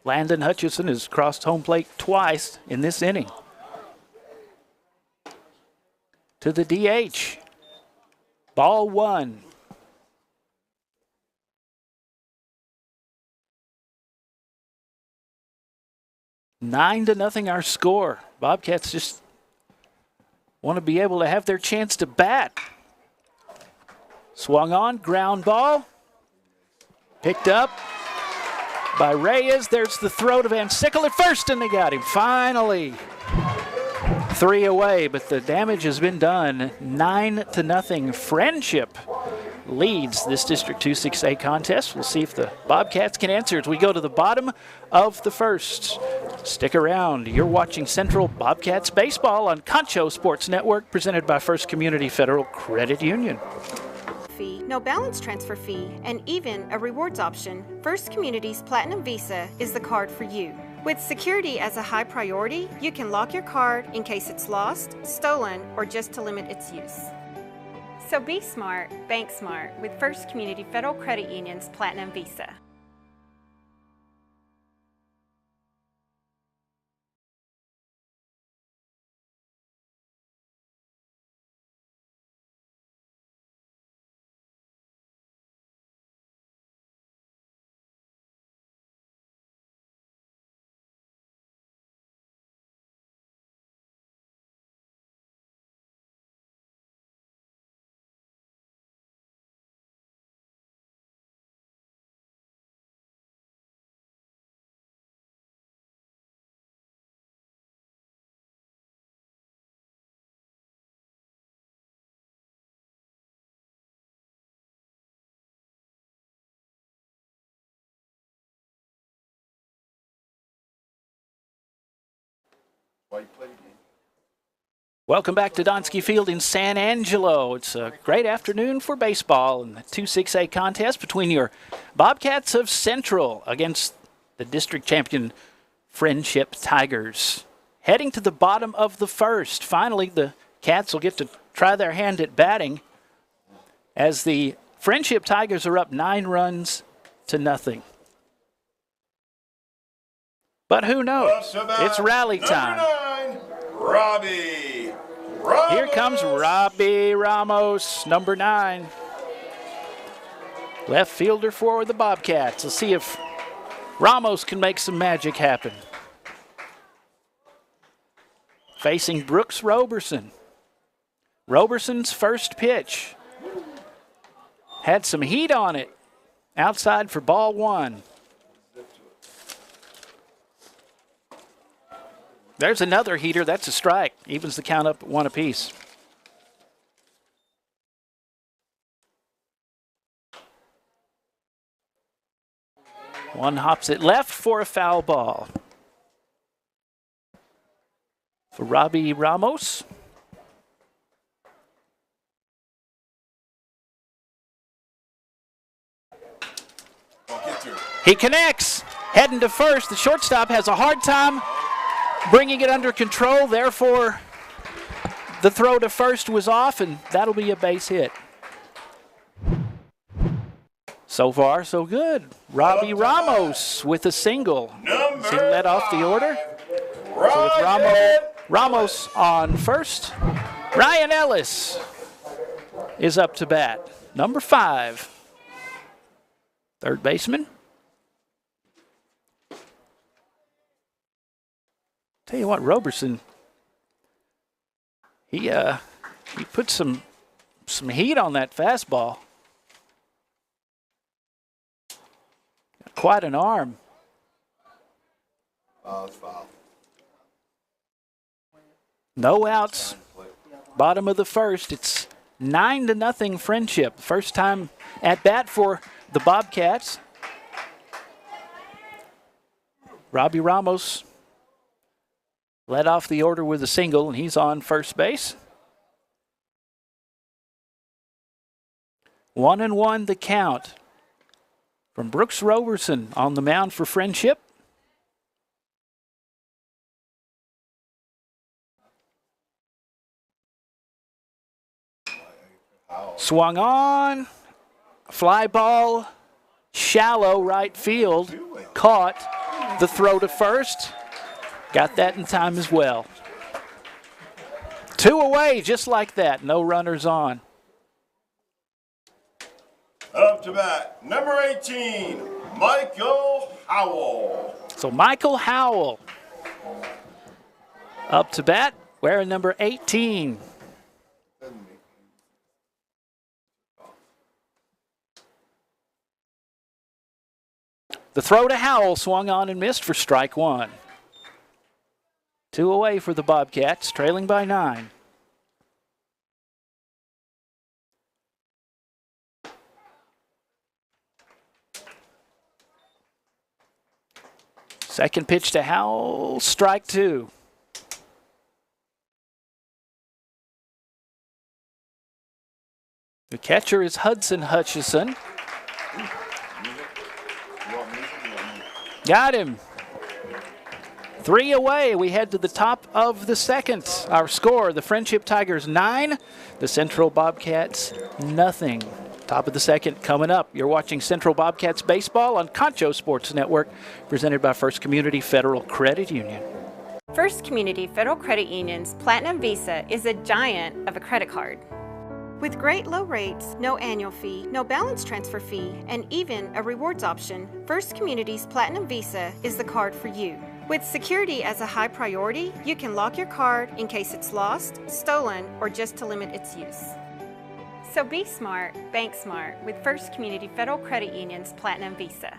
Landon Hutchison has crossed home plate twice in this inning. To the DH. Ball 1. Nine to nothing our score. Bobcats just want to be able to have their chance to bat. Swung on, ground ball. Picked up by Reyes. There's the throw to Van Sickle at first, and they got him. Finally. 3 away, but the damage has been done. 9-0. Frenship leads this District 2-6A contest. We'll see if the Bobcats can answer as we go to the bottom of the first. Stick around. You're watching Central Bobcats Baseball on Concho Sports Network, presented by First Community Federal Credit Union. Fee, no balance transfer fee, and even a rewards option, First Community's Platinum Visa is the card for you. With security as a high priority, you can lock your card in case it's lost, stolen, or just to limit its use. So be smart, bank smart with First Community Federal Credit Union's Platinum Visa. Welcome back to Donsky Field in San Angelo. It's a great afternoon for baseball in the 2-6A contest between your Bobcats of Central against the district champion Frenship Tigers. Heading to the bottom of the first. Finally, the Cats will get to try their hand at batting as the Frenship Tigers are up 9-0. But who knows? It's rally time. Number 9, Robbie. Here comes Robbie Ramos, number 9. Left fielder for the Bobcats. Let's see if Ramos can make some magic happen. Facing Brooks Roberson. Roberson's first pitch. Had some heat on it. Outside for ball 1. There's another heater. That's a strike. Evens the count up at 1 apiece. One hops it left for a foul ball. For Robbie Ramos. He connects. Heading to first. The shortstop has a hard time bringing it under control, therefore the throw to first was off, and that'll be a base hit. So far, so good. Robbie Ramos with a single. As he led off the order. So with Ramos on first, Ryan Ellis is up to bat. Number 5, third baseman. Tell you what, Roberson, he put some heat on that fastball. Got quite an arm. It's foul. No outs. Bottom of the first. It's 9-0 Frenship. First time at bat for the Bobcats. Robbie Ramos led off the order with a single, and he's on first base. 1-1 the count from Brooks Roberson on the mound for Frenship. Swung on, fly ball, shallow right field, caught. The throw to first. Got that in time as well. 2 away, just like that. No runners on. Up to bat, number 18, Michael Howell. So Michael Howell up to bat, wearing number 18. The throw to Howell swung on and missed for strike 1. 2 away for the Bobcats, trailing by 9. Second pitch to Howell, strike 2. The catcher is Hudson Hutchison. Got him. 3 away. We head to the top of the second. Our score, the Frenship Tigers 9, the Central Bobcats nothing. Top of the second coming up. You're watching Central Bobcats baseball on Concho Sports Network, presented by First Community Federal Credit Union. First Community Federal Credit Union's Platinum Visa is a giant of a credit card. With great low rates, no annual fee, no balance transfer fee, and even a rewards option, First Community's Platinum Visa is the card for you. With security as a high priority, you can lock your card in case it's lost, stolen, or just to limit its use. So be smart, bank smart with First Community Federal Credit Union's Platinum Visa.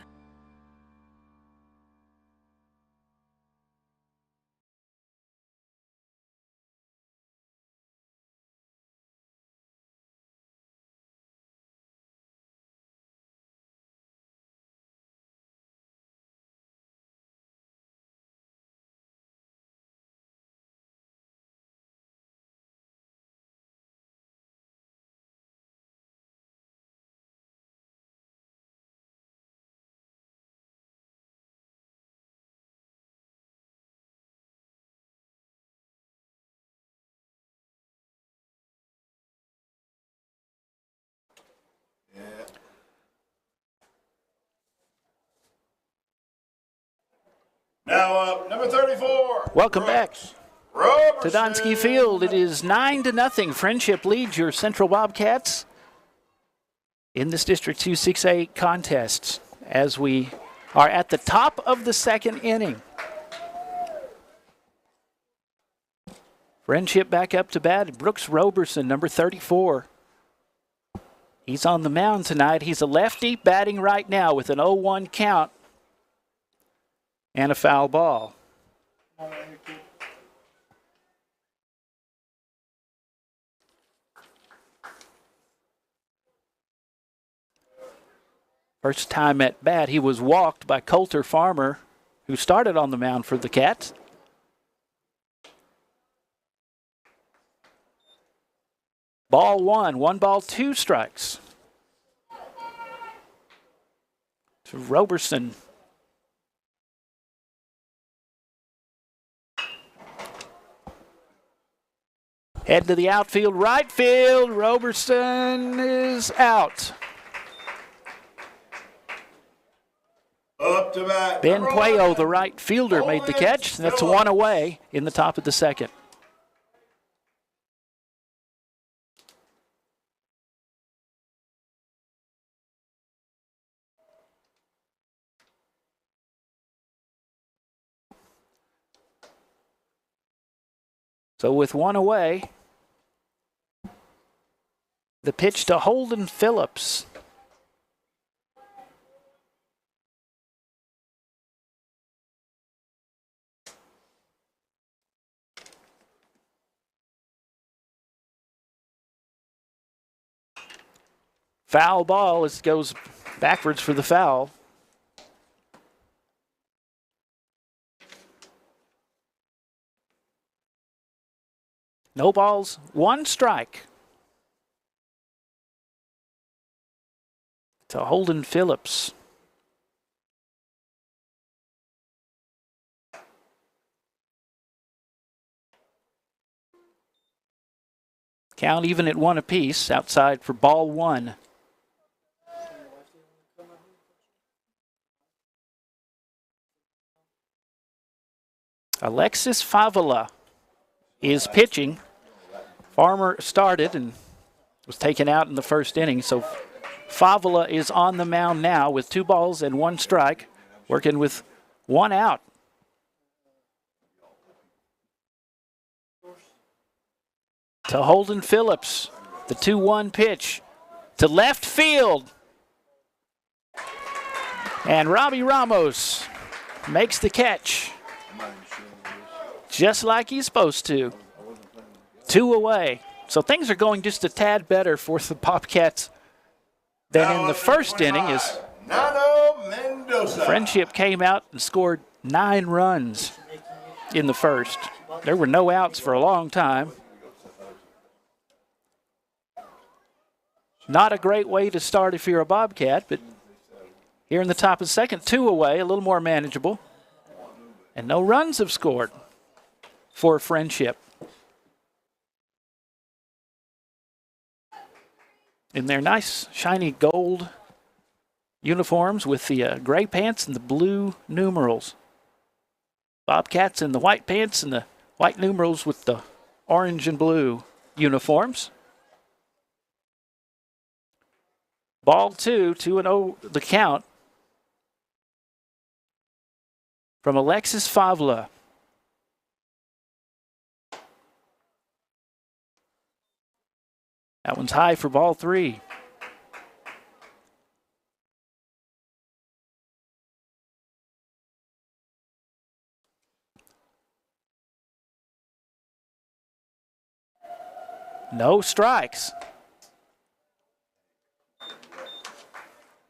Now up, number 34. Welcome back Robertson. to Donsky Field. It is 9-0. Frenship leads your Central Bobcats in this District 2 6A contest as we are at the top of the second inning. Frenship back up to bat. Brooks Robertson, number 34. He's on the mound tonight. He's a lefty batting right now with an 0-1 count and a foul ball. First time at bat, he was walked by Coulter Farmer, who started on the mound for the Cats. Ball 1 ball, 2 strikes. To Robertson. Head to the outfield, right field. Robertson is out. Up to bat. Ben Puello, the right fielder, made the catch. That's 1 away in the top of the second. So with 1 away, the pitch to Holden Phillips. Foul ball as it goes backwards for the foul. No balls, 1 strike. To Holden Phillips. Count even at 1 apiece, outside for ball 1. Alexis Favola is pitching. Farmer started and was taken out in the first inning, so Favola is on the mound now with 2 balls and 1 strike, working with 1 out. To Holden Phillips, the 2-1 pitch to left field. And Robbie Ramos makes the catch. just like he's supposed to. 2 away. So things are going just a tad better for the Bobcats than in the first inning as Nano Mendoza. Frenship came out and scored 9 runs in the first. There were no outs for a long time. Not a great way to start if you're a Bobcat, but here in the top of the second, 2 away, a little more manageable. And no runs have scored for Frenship. In their nice, shiny gold uniforms with the gray pants and the blue numerals. Bobcats in the white pants and the white numerals with the orange and blue uniforms. Ball 2, 2-0 the count from Alexis Favla. That one's high for ball 3. No strikes.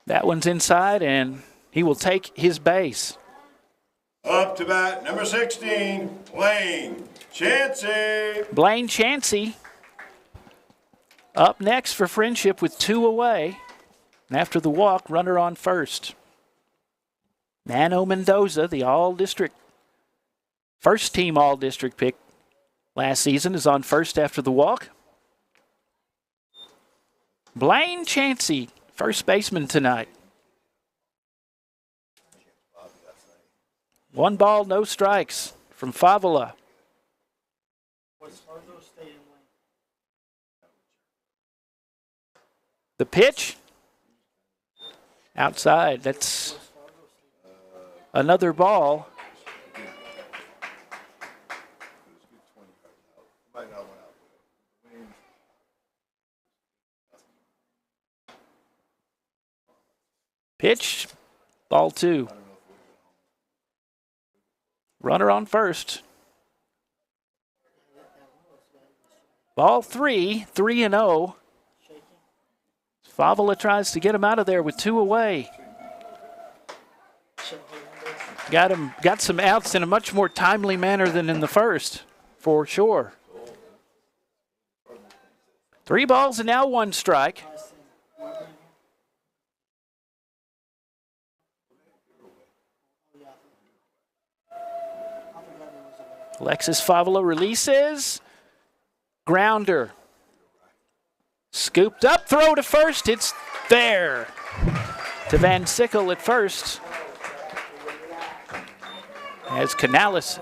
That one's inside, and he will take his base. Up to bat, number 16, Blaine Chansey. Blaine Chansey up next for Frenship with 2 away. And after the walk, runner on first. Nano Mendoza, the all-district, first-team all-district pick last season, is on first after the walk. Blaine Chansey, first baseman tonight. 1 ball, no strikes from Favela. The pitch outside. That's another ball. Pitch, ball 2. Runner on first. Ball 3, 3-0. Favela tries to get him out of there with 2 away. Got some outs in a much more timely manner than in the first, for sure. 3 balls and now 1 strike. Alexis Favela releases. Grounder. Scooped up, throw to first. It's there. To Van Sickle at first. As Canales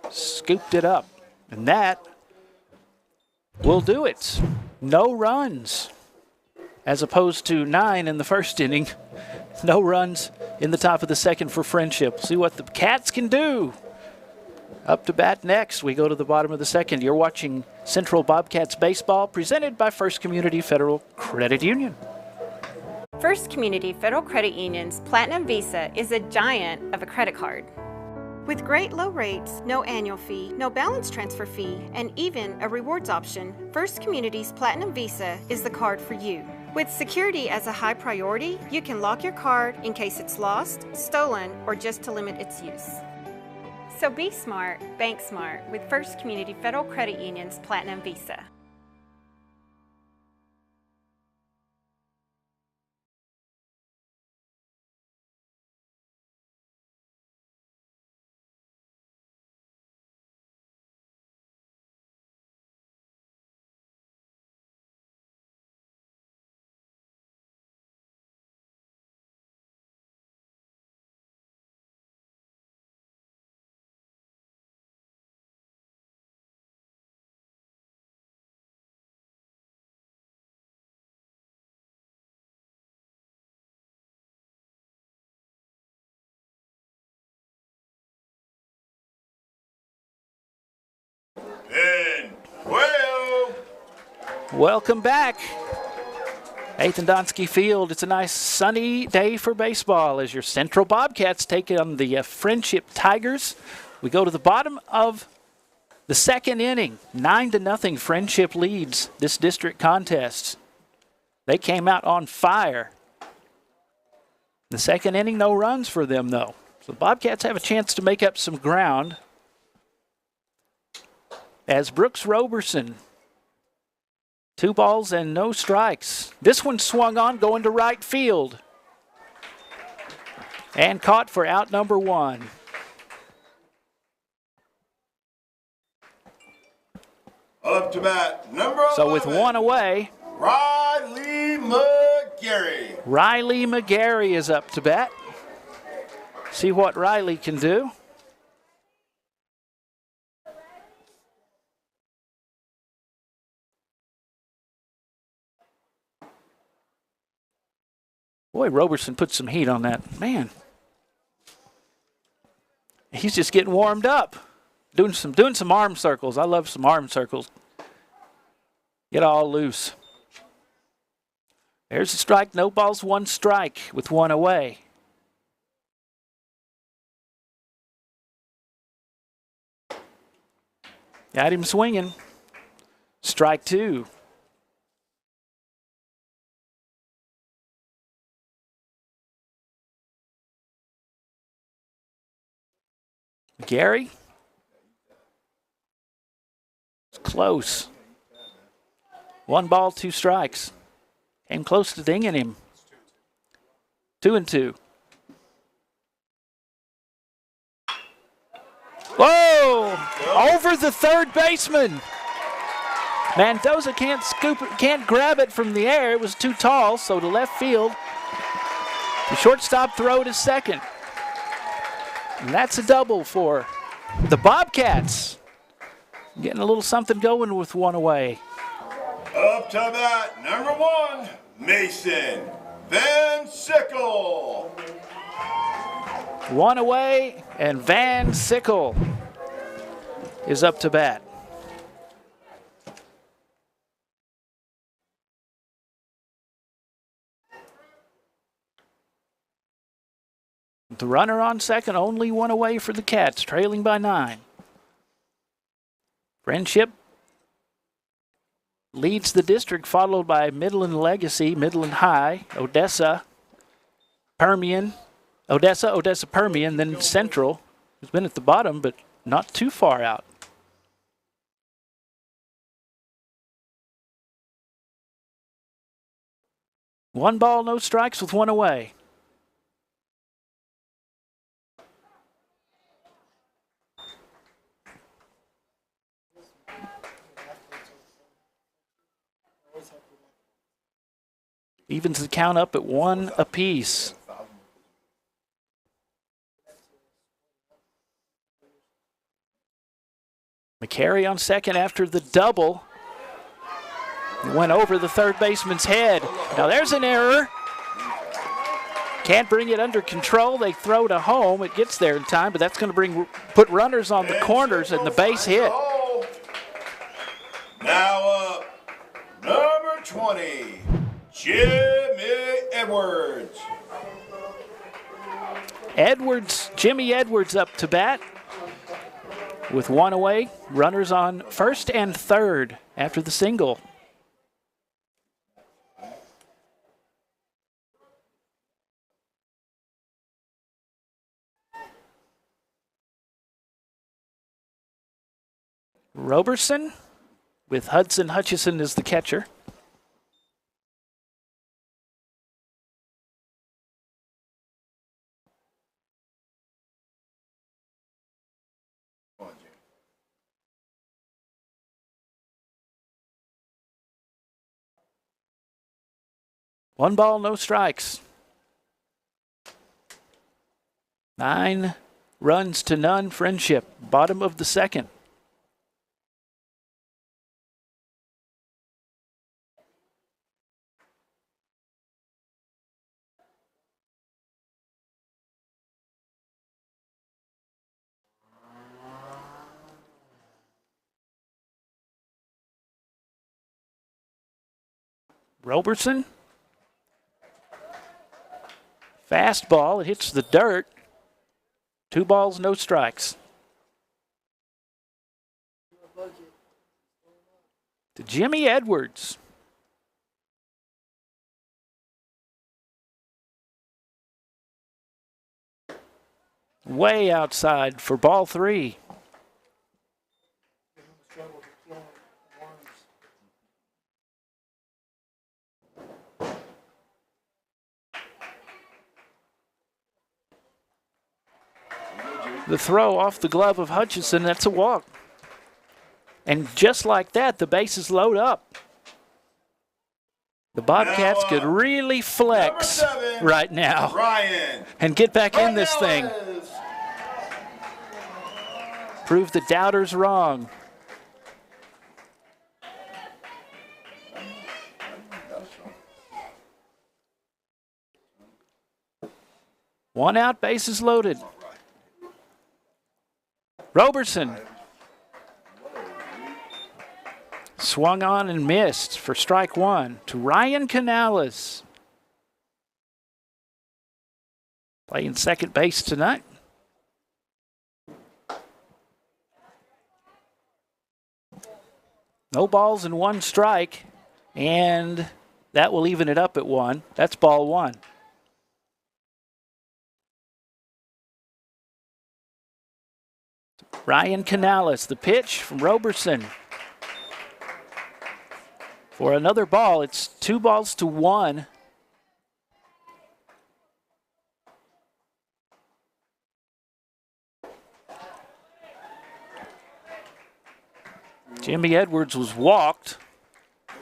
scooped it up. And that will do it. No runs. As opposed to 9 in the first inning. No runs in the top of the second for Frenship. See what the Cats can do. Up to bat next, we go to the bottom of the second. You're watching Central Bobcats Baseball, presented by First Community Federal Credit Union. First Community Federal Credit Union's Platinum Visa is a giant of a credit card. With great low rates, no annual fee, no balance transfer fee, and even a rewards option, First Community's Platinum Visa is the card for you. With security as a high priority, you can lock your card in case it's lost, stolen, or just to limit its use. So be smart, bank smart with First Community Federal Credit Union's Platinum Visa. And 12. Welcome back. 8th and Donsky Field. It's a nice sunny day for baseball as your Central Bobcats take on the Frenship Tigers. We go to the bottom of The second inning, 9-0, Frenship leads this district contest. They came out on fire. The second inning, no runs for them, though. So the Bobcats have a chance to make up some ground as Brooks Roberson, 2 balls and no strikes. This one swung on, going to right field. And caught for out number 1. Up to bat, number 11. So with 1 away, Riley McGarry. Riley McGarry is up to bat. See what Riley can do. Boy, Roberson put some heat on that. Man, he's just getting warmed up. Doing some arm circles. I love some arm circles. Get all loose. There's a strike. No balls, 1 strike with 1 away. Got him swinging. Strike 2. Gary. It's close. 1 ball, 2 strikes. Came close to dinging him. 2-2. Whoa! Over the third baseman. Mendoza can't grab it from the air. It was too tall, so to left field. The shortstop throw to second. And that's a double for the Bobcats. Getting a little something going with 1 away. Up to bat, number 1, Mason Van Sickle. 1 away, and Van Sickle is up to bat. The runner on second, only 1 away for the Cats, trailing by 9. Frenship leads the district, followed by Midland Legacy, Midland High, Odessa, Permian, Odessa, Permian, then Central, who's been at the bottom, but not too far out. One ball, no strikes with 1 away. Evens the count up at 1 apiece. McCary on second after the double. It went over the third baseman's head. Now there's an error. Can't bring it under control. They throw to home. It gets there in time, but that's going to put runners on the corners and the base hit. Now up, number 20, Jimmy Edwards. Jimmy Edwards up to bat with 1 away. Runners on first and third after the single. Roberson with Hudson Hutchison as the catcher. One ball, no strikes. 9 runs to none, Frenship. Bottom of the second. Roberson. Fastball, it hits the dirt. 2 balls, no strikes. to Jimmy Edwards. Way outside for ball 3. The throw off the glove of Hutchinson, that's a walk. And just like that, the bases load up. The Bobcats could really flex right now and get back in this thing. Prove the doubters wrong. One out, bases loaded. Roberson swung on and missed for strike 1 to Ryan Canales. Playing second base tonight. No balls and 1 strike, and that will even it up at 1. That's ball 1. Ryan Canales, the pitch from Roberson. For another ball, it's 2 balls to 1. Jimmy Edwards was walked.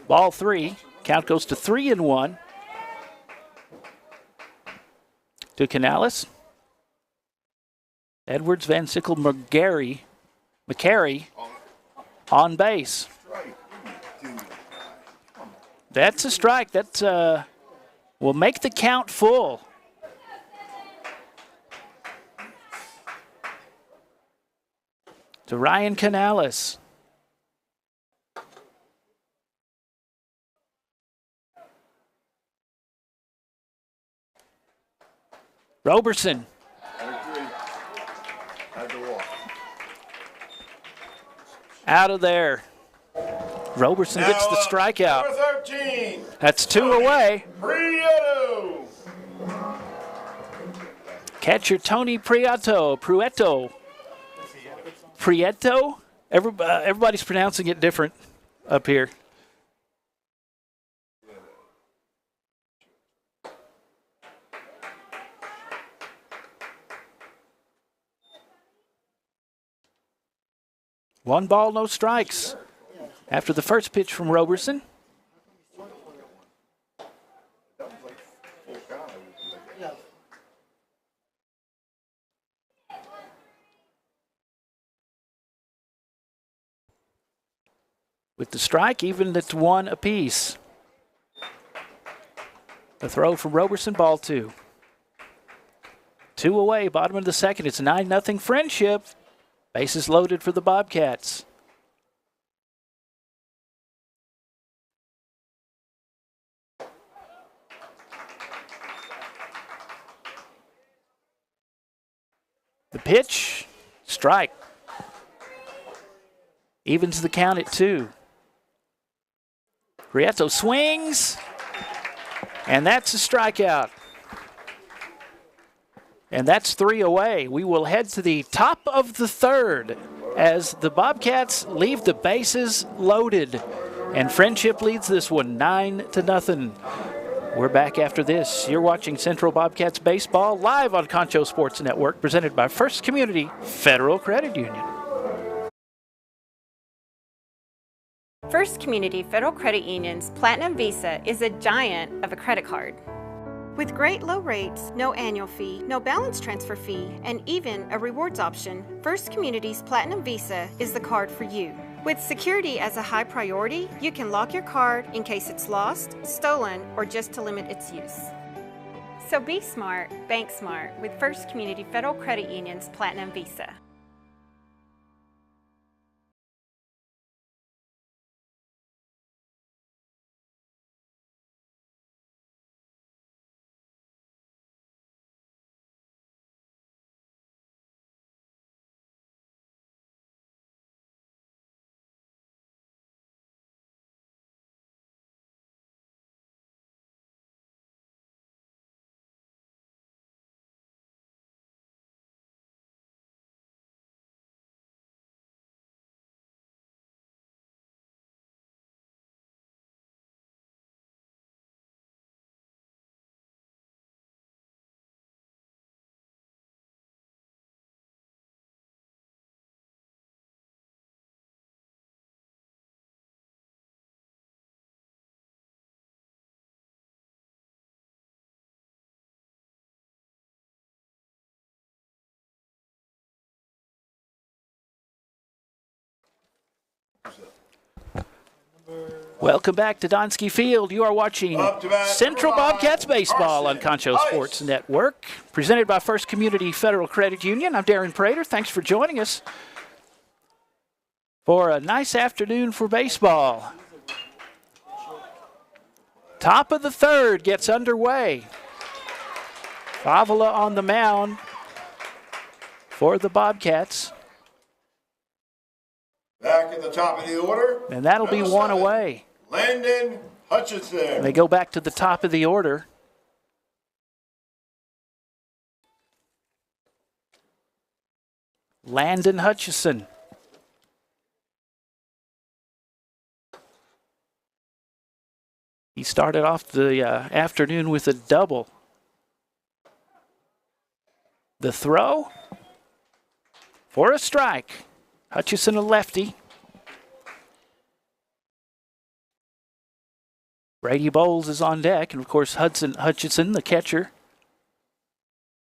Ball 3. Count goes to 3-1. To Canales. Edwards, Van Sickle, McCary on base. That's a strike. That will make the count full. To Ryan Canales. Roberson. Out of there. Roberson gets the strikeout. Number 13. That's 2 away. Prieto. Catcher Tony Prieto. Prieto? Everybody's pronouncing it different up here. One ball, no strikes. After the first pitch from Roberson. With the strike, even at 1 apiece. The throw from Roberson, ball 2. 2 away, bottom of the second. It's 9-0 Friendship. Bases loaded for the Bobcats. The pitch, strike. Evens the count at 2. Prieto swings, and that's a strikeout. And that's 3 away. We will head to the top of the 3rd as the Bobcats leave the bases loaded. And Friendship leads this one 9-0. We're back after this. You're watching Central Bobcats Baseball live on Concho Sports Network, presented by First Community Federal Credit Union. First Community Federal Credit Union's Platinum Visa is a giant of a credit card. With great low rates, no annual fee, no balance transfer fee, and even a rewards option, First Community's Platinum Visa is the card for you. With security as a high priority, you can lock your card in case it's lost, stolen, or just to limit its use. So be smart, bank smart with First Community Federal Credit Union's Platinum Visa. Welcome back to Donsky Field. You are watching Central Bobcats baseball on Concho Sports Network, presented by First Community Federal Credit Union. I'm Darren Prater. Thanks for joining us for a nice afternoon for baseball. Top of the third gets underway. Favela on the mound for the Bobcats. Back at the top of the order. And that'll be one away. Landon Hutchinson. They go back to the top of the order. Landon Hutchison. He started off the afternoon with a double. The throw for a strike. Hutchison, a lefty. Brady Bowles is on deck, and of course Hutchison, the catcher,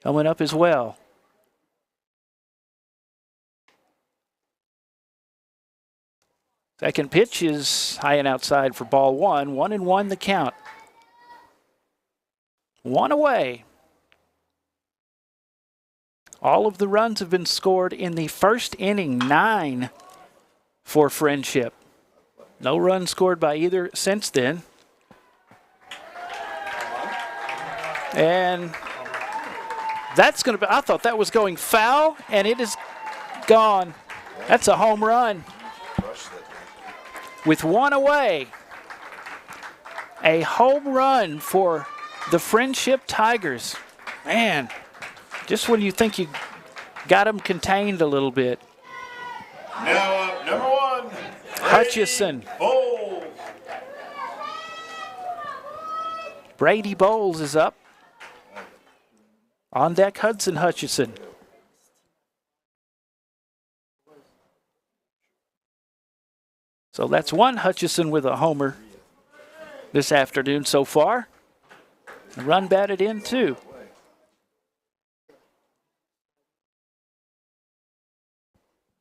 coming up as well. Second pitch is high and outside for ball one. 1-1 the count. One away. All of the runs have been scored in the first inning, 9 for Frenship. No runs scored by either since then. And that's going to be, I thought that was going foul, and it is gone. That's a home run. With one away, a home run for the Frenship Tigers. Man, just when you think you got them contained a little bit. Now up, number one, Hutchison. Bowles. Brady Bowles is up. On deck, Hutchison. So that's one Hutchison with a homer this afternoon so far. A run batted in, too.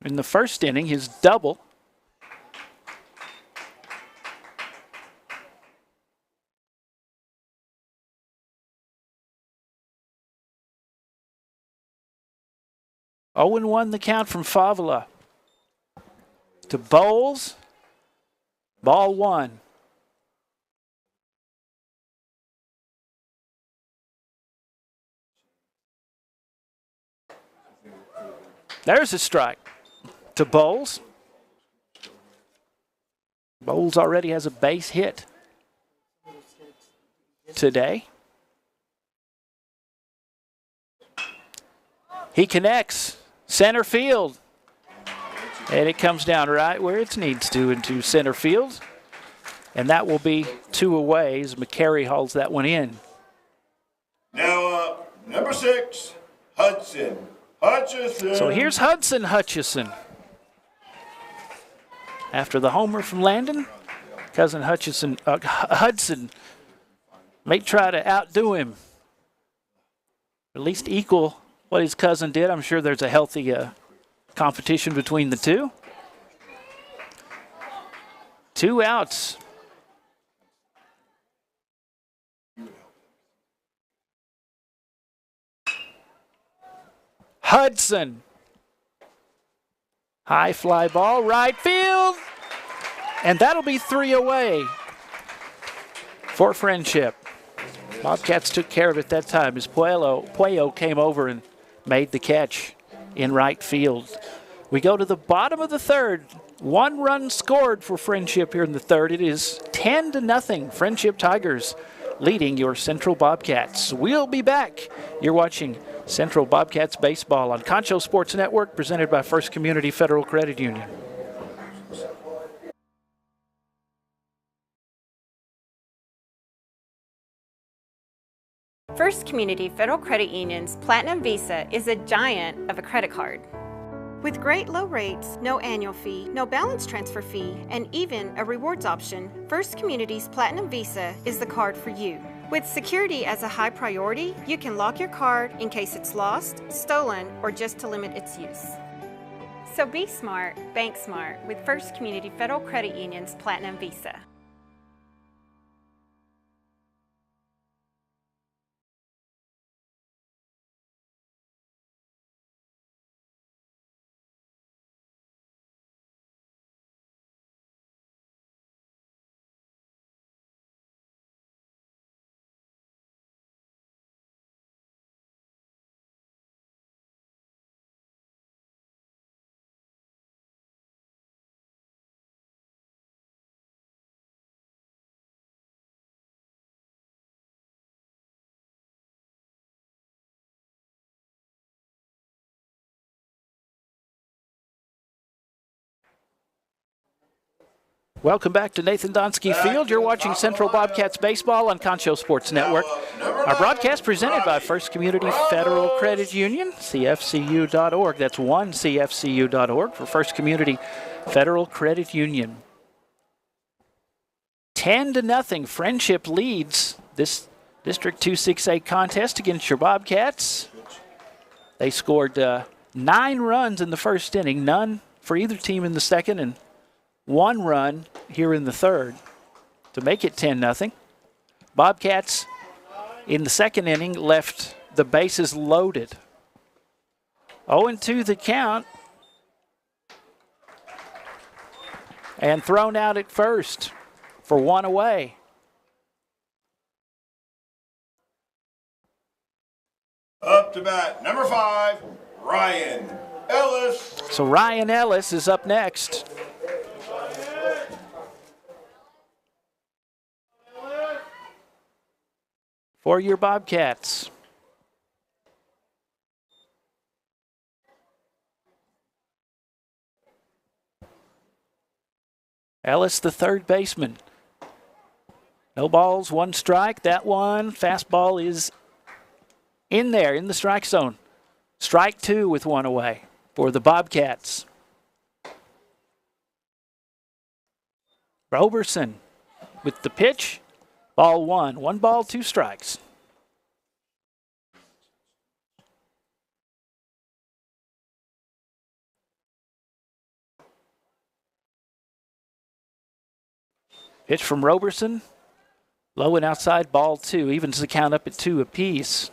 In the first inning, his double. Oh, and 1 the count from Favela to Bowles. Ball one. There's a strike to Bowles. Bowles already has a base hit today. He connects center field. And it comes down right where it needs to into center field. And that will be 2 away as McCary hauls that one in. Now number 6, Hutchison. So here's Hutchison. After the homer from Landon, cousin Hudson may try to outdo him. At least equal what his cousin did. I'm sure there's a healthy competition between the two. 2 outs. Hudson. High fly ball, right field. And that'll be 3 away for Frenship. Bobcats took care of it that time as Puello came over and made the catch in right field. We go to the bottom of the third. 1 run scored for Frenship here in the third. It is 10-0. Frenship Tigers leading your Central Bobcats. We'll be back. You're watching Central Bobcats baseball on Concho Sports Network, presented by First Community Federal Credit Union. First Community Federal Credit Union's Platinum Visa is a giant of a credit card. With great low rates, no annual fee, no balance transfer fee, and even a rewards option, First Community's Platinum Visa is the card for you. With security as a high priority, you can lock your card in case it's lost, stolen, or just to limit its use. So be smart, bank smart with First Community Federal Credit Union's Platinum Visa. Welcome back to Nathan Donsky Field. You're watching Central Bobcats Baseball on Concho Sports Network. Our broadcast presented by First Community Federal Credit Union, CFCU.org. That's 1CFCU.org for First Community Federal Credit Union. 10-0, Frenship leads this District 2-6A contest against your Bobcats. They scored 9 runs in the first inning, none for either team in the second, and 1 run here in the third to make it 10-0. Bobcats in the second inning left the bases loaded. 0-2 the count. And thrown out at first for 1 away. Up to bat, number 5, Ryan Ellis. So Ryan Ellis is up next. For your Bobcats. Ellis, the third baseman. No balls, 1 strike. That one, fastball is in there, in the strike zone. Strike 2 with 1 away for the Bobcats. Roberson with the pitch. Ball 1. 1 ball, 2 strikes. Pitch from Roberson. Low and outside, ball 2. Evens the count up at 2 apiece.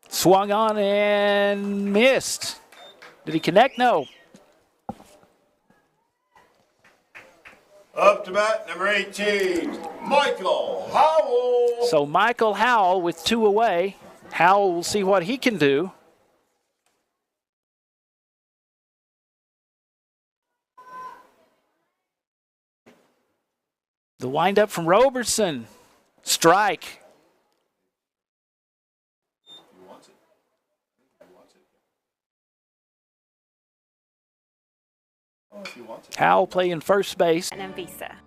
Swung on and missed. Did he connect? No. Up to bat, number 18, Michael Howell. So Michael Howell with 2 away. Howell will see what he can do. The windup from Roberson. Strike. Howell playing first base. And Visa.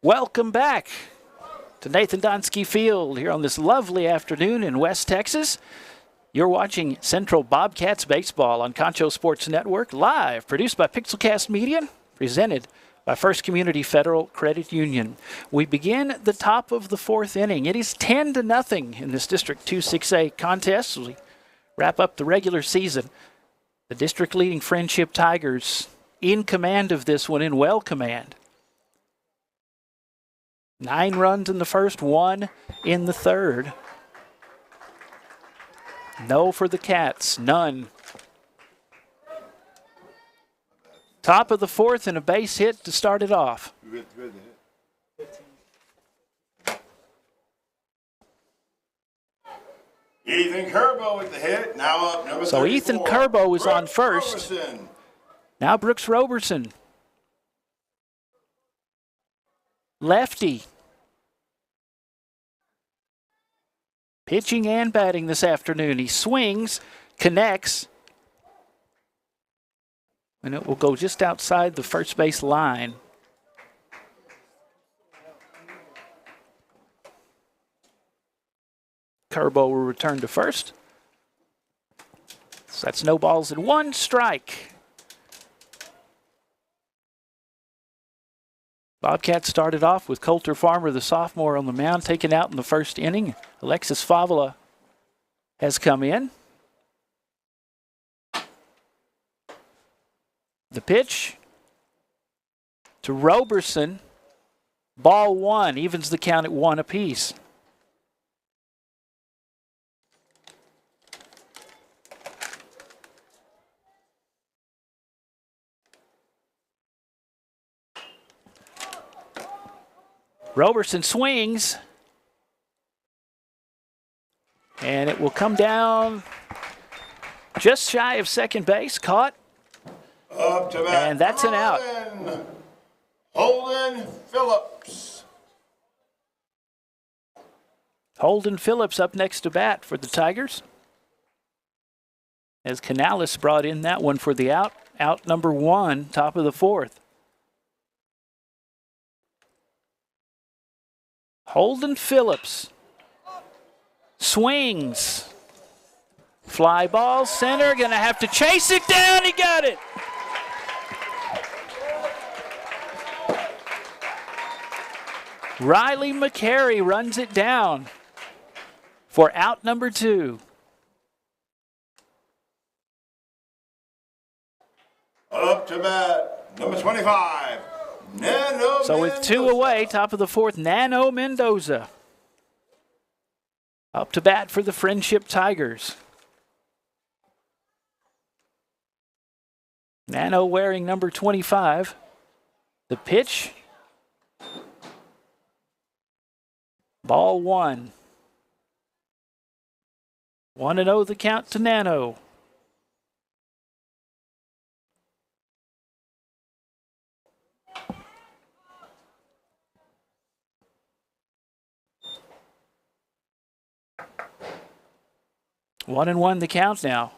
Welcome back to Nathan Donsky Field here on this lovely afternoon in West Texas. You're watching Central Bobcats Baseball on Concho Sports Network, live, produced by Pixelcast Media, presented by First Community Federal Credit Union. We begin the top of the 4th inning. It is 10-0 in this District 2-6A contest as we wrap up the regular season. The district-leading Frenship Tigers in command of this one, in well command. 9 runs in the first, 1 in the third. No for the Cats, none. Top of the 4th and a base hit to start it off. Ethan Kerbo with the hit. Now up number 34. So Ethan Kerbo is on Brooks first. Roberson. Now Brooks Roberson. Lefty. Pitching and batting this afternoon. He swings, connects, and it will go just outside the first base line. Kerbo will return to first. So that's no balls and 1 strike. Bobcats started off with Coulter Farmer, the sophomore, on the mound, taken out in the first inning. Alexis Favola has come in. The pitch to Roberson. Ball 1, evens the count at 1 apiece. Roberson swings, and it will come down just shy of second base, caught, Up to bat. and that's an out. Holden Phillips. Holden Phillips up next to bat for the Tigers, as Canales brought in that one for the out number 1, top of the 4th. Holden Phillips swings. Fly ball center, gonna have to chase it down. He got it. Riley McCary runs it down for out number 2. Up to bat, number 25. Nano So with 2 Mendoza. away, top of the 4th, Nano Mendoza up to bat for the Frenship Tigers. Nano wearing number 25. The pitch. Ball 1. 1-0 the count to Nano. One and 1 the count now.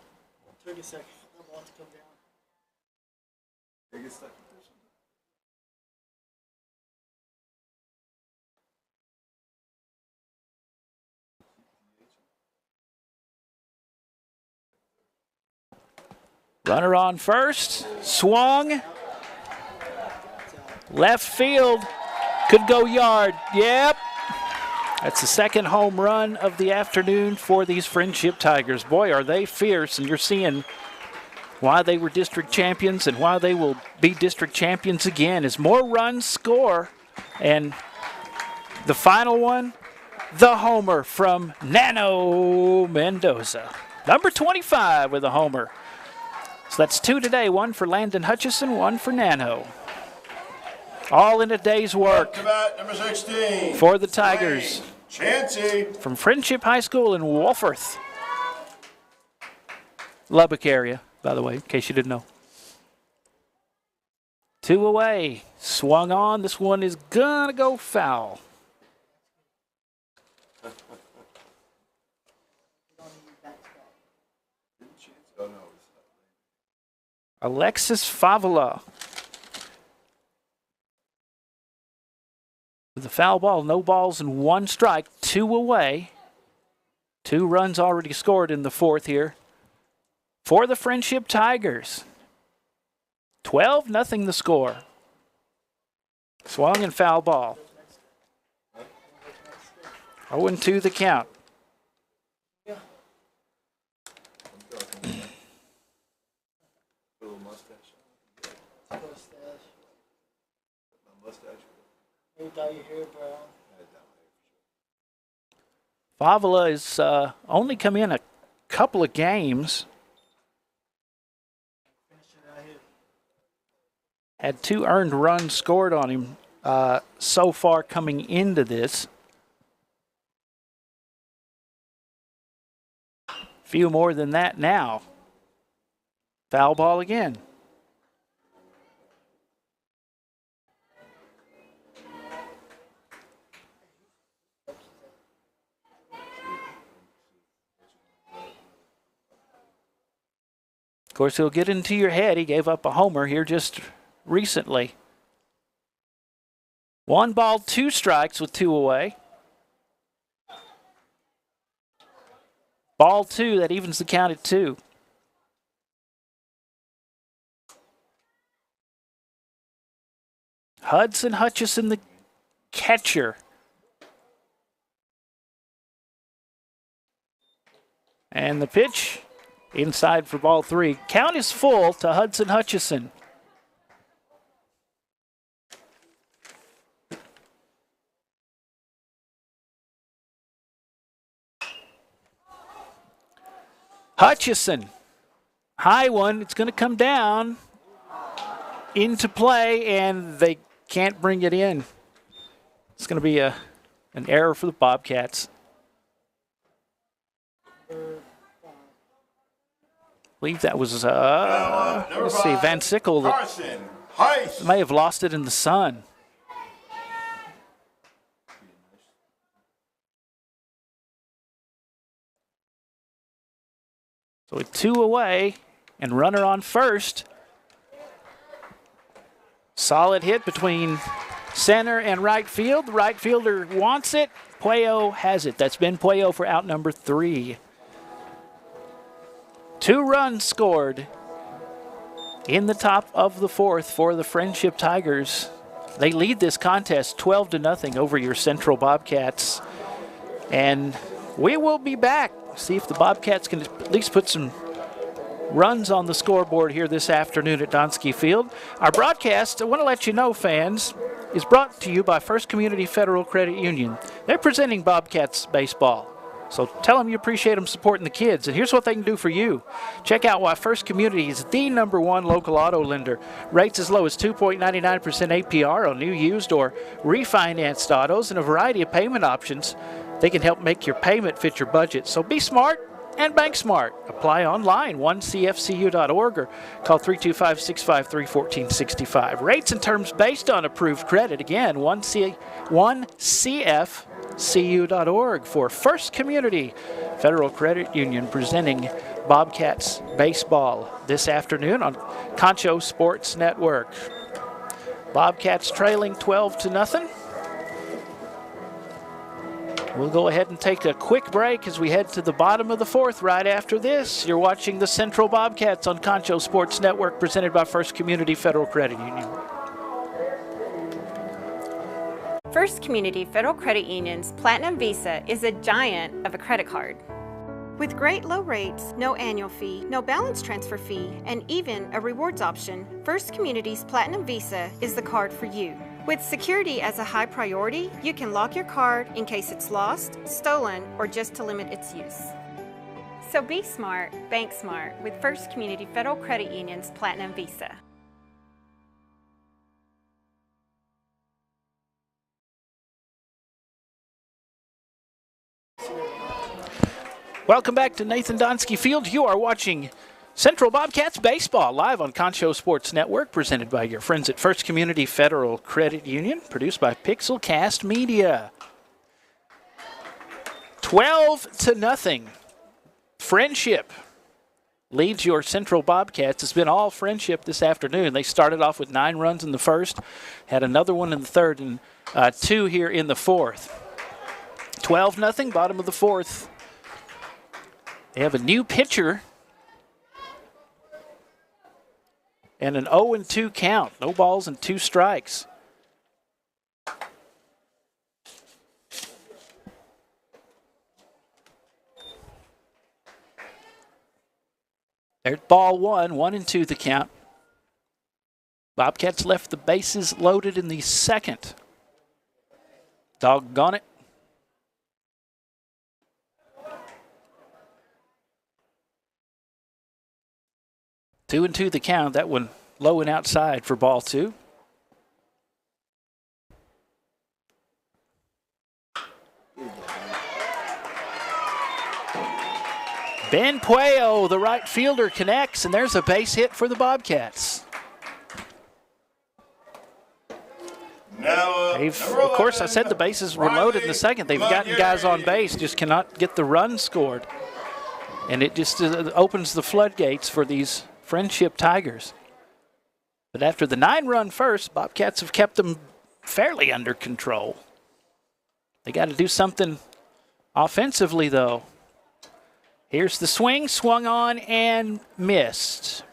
Took a second. I want to come down. Runner on first, swung, left field, could go yard. Yep. That's the second home run of the afternoon for these Frenship Tigers. Boy, are they fierce, and you're seeing why they were district champions and why they will be district champions again as more runs score. And the final one, the homer from Nano Mendoza. Number 25 with a homer. So that's 2 today, 1 for Landon Hutchison, 1 for Nano. All in a day's work Up to bat, number 16. for the Tigers Chancey. from Frenship High School in Wolforth, Lubbock area, by the way, in case you didn't know. 2 away, swung on. This one is gonna go foul. Alexis Favola with a foul ball, no balls and 1 strike, 2 away. 2 runs already scored in the 4th here for the Frenship Tigers. 12-0 the score. Swung and foul ball. 0-2 the count. Maybe dye your hair brown. Favola has only come in a couple of games. Finish it out here. Had 2 earned runs scored on him so far coming into this. Few more than that now. Foul ball again. Of course, he'll get into your head. He gave up a homer here just recently. 1 ball, 2 strikes with 2 away. Ball 2, that evens the count at 2. Hudson Hutchison, the catcher. And the pitch inside for ball 3. Count is full to Hudson Hutchison. Hutchison, high one. It's going to come down into play, and they can't bring it in. It's going to be an error for the Bobcats. I believe that was, let's see, Van Sickle that may have lost it in the sun. So with 2 away and runner on first. Solid hit between center and right field. The right fielder wants it. Puello has it. That's Ben Puello for out number 3. 2 runs scored in the top of the 4th for the Frenship Tigers. They lead this contest 12-0 over your Central Bobcats. And we will be back. See if the Bobcats can at least put some runs on the scoreboard here this afternoon at Donskey Field. Our broadcast, I want to let you know, fans, is brought to you by First Community Federal Credit Union. They're presenting Bobcats baseball. So tell them you appreciate them supporting the kids. And here's what they can do for you. Check out why First Community is the #1 local auto lender. Rates as low as 2.99% APR on new, used, or refinanced autos, and a variety of payment options. They can help make your payment fit your budget. So be smart and bank smart. Apply online, 1cfcu.org, or call 325-653-1465. Rates and terms based on approved credit. Again, 1cfcu.org for First Community Federal Credit Union, presenting Bobcats baseball this afternoon on Concho Sports Network. Bobcats trailing 12-0. We'll go ahead and take a quick break as we head to the bottom of the 4th right after this. You're watching the Central Bobcats on Concho Sports Network, presented by First Community Federal Credit Union. First Community Federal Credit Union's Platinum Visa is a giant of a credit card. With great low rates, no annual fee, no balance transfer fee, and even a rewards option, First Community's Platinum Visa is the card for you. With security as a high priority, you can lock your card in case it's lost, stolen, or just to limit its use. So be smart, bank smart with First Community Federal Credit Union's Platinum Visa. Welcome back to Nathan Donskey Field. You are watching Central Bobcats baseball live on Concho Sports Network, presented by your friends at First Community Federal Credit Union, produced by Pixelcast Media. 12-0. Frenship leads your Central Bobcats. It's been all Frenship this afternoon. They started off with 9 runs in the 1st, had another one in the 3rd, and 2 here in the 4th. 12-0, bottom of the 4th. They have a new pitcher and an 0-2 count. No balls and 2 strikes. There's ball 1, 1-2 the count. Bobcats left the bases loaded in the 2nd. Doggone it. Two and 2 the count. That one low and outside for ball 2. Ben Pueo, the right fielder, connects, and there's a base hit for the Bobcats. Now, Of course, I said the bases were loaded in the second. They've gotten guys on base, just cannot get the run scored. And it just opens the floodgates for these Frenship Tigers. But after the 9-run first, Bobcats have kept them fairly under control. They got to do something offensively, though. Here's the swing, swung on and missed.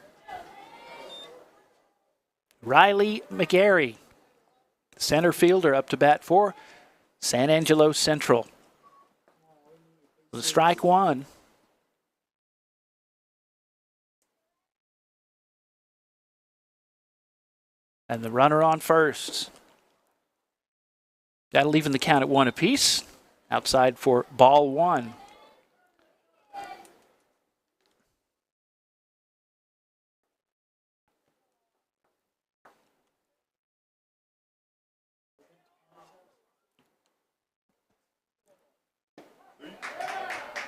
Riley McGarry, center fielder, up to bat for San Angelo Central. Strike one. And the runner on first. That'll even the count at 1 apiece. Outside for ball one.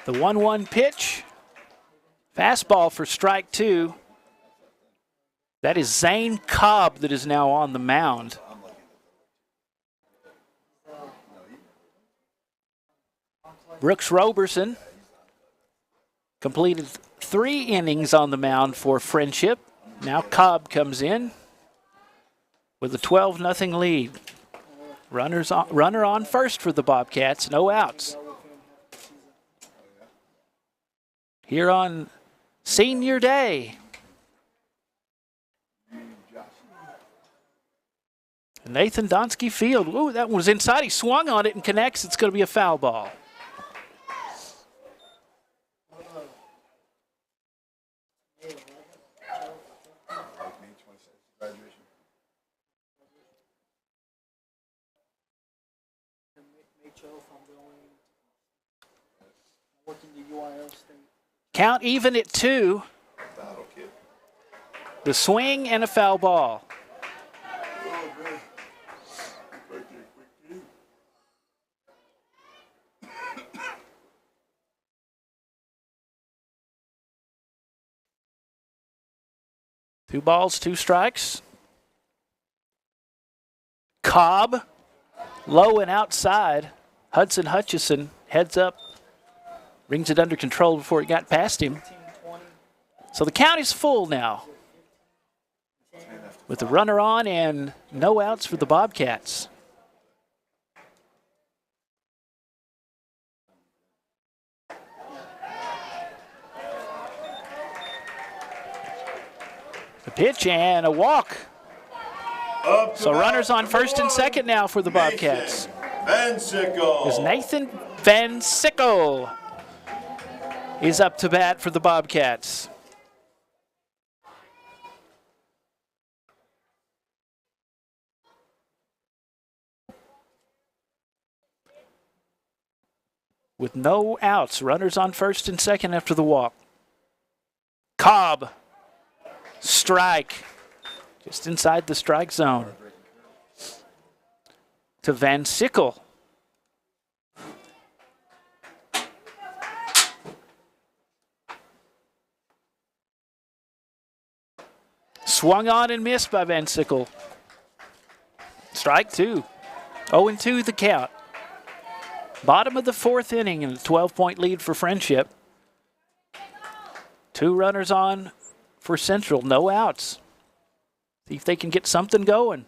The 1-1 pitch. Fastball for strike two. That is Zane Cobb that is now on the mound. Brooks Roberson completed 3 innings on the mound for Frenship. Now Cobb comes in with a 12-0 lead. Runner on first for the Bobcats, no outs. Here on Senior Day. Nathan Donsky Field. Ooh, that one was inside. He swung on it and connects. It's going to be a foul ball. Count even at 2. The swing and a foul ball. Two balls, 2 strikes. Cobb, low and outside. Hudson Hutchison heads up, brings it under control before it got past him. So the count is full now, with the runner on and no outs for the Bobcats. The pitch and a walk. So runners on first and second now for the Bobcats. Van Sickle. As Nathan Van Sickle is up to bat for the Bobcats. With no outs, runners on first and second after the walk. Cobb, strike, just inside the strike zone. To Van Sickle. Swung on and missed by Van Sickle. Strike two. 0-2 the count. Bottom of the 4th inning and a 12-point lead for Frenship. 2 runners on for Central, no outs. See if they can get something going.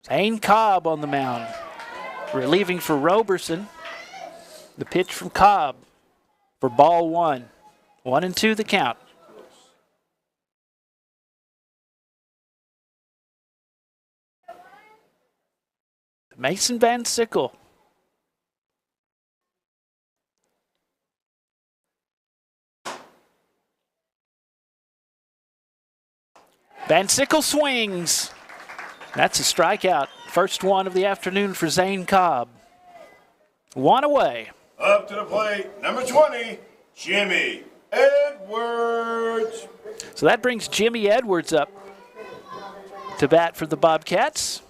Zane Cobb on the mound, relieving for Roberson. The pitch from Cobb for ball one. 1-2 the count. Mason Van Sickle. Van Sickle swings. That's a strikeout. First one of the afternoon for Zane Cobb. 1 away. Up to the plate, number 20, Jimmy Edwards. So that brings Jimmy Edwards up to bat for the Bobcats.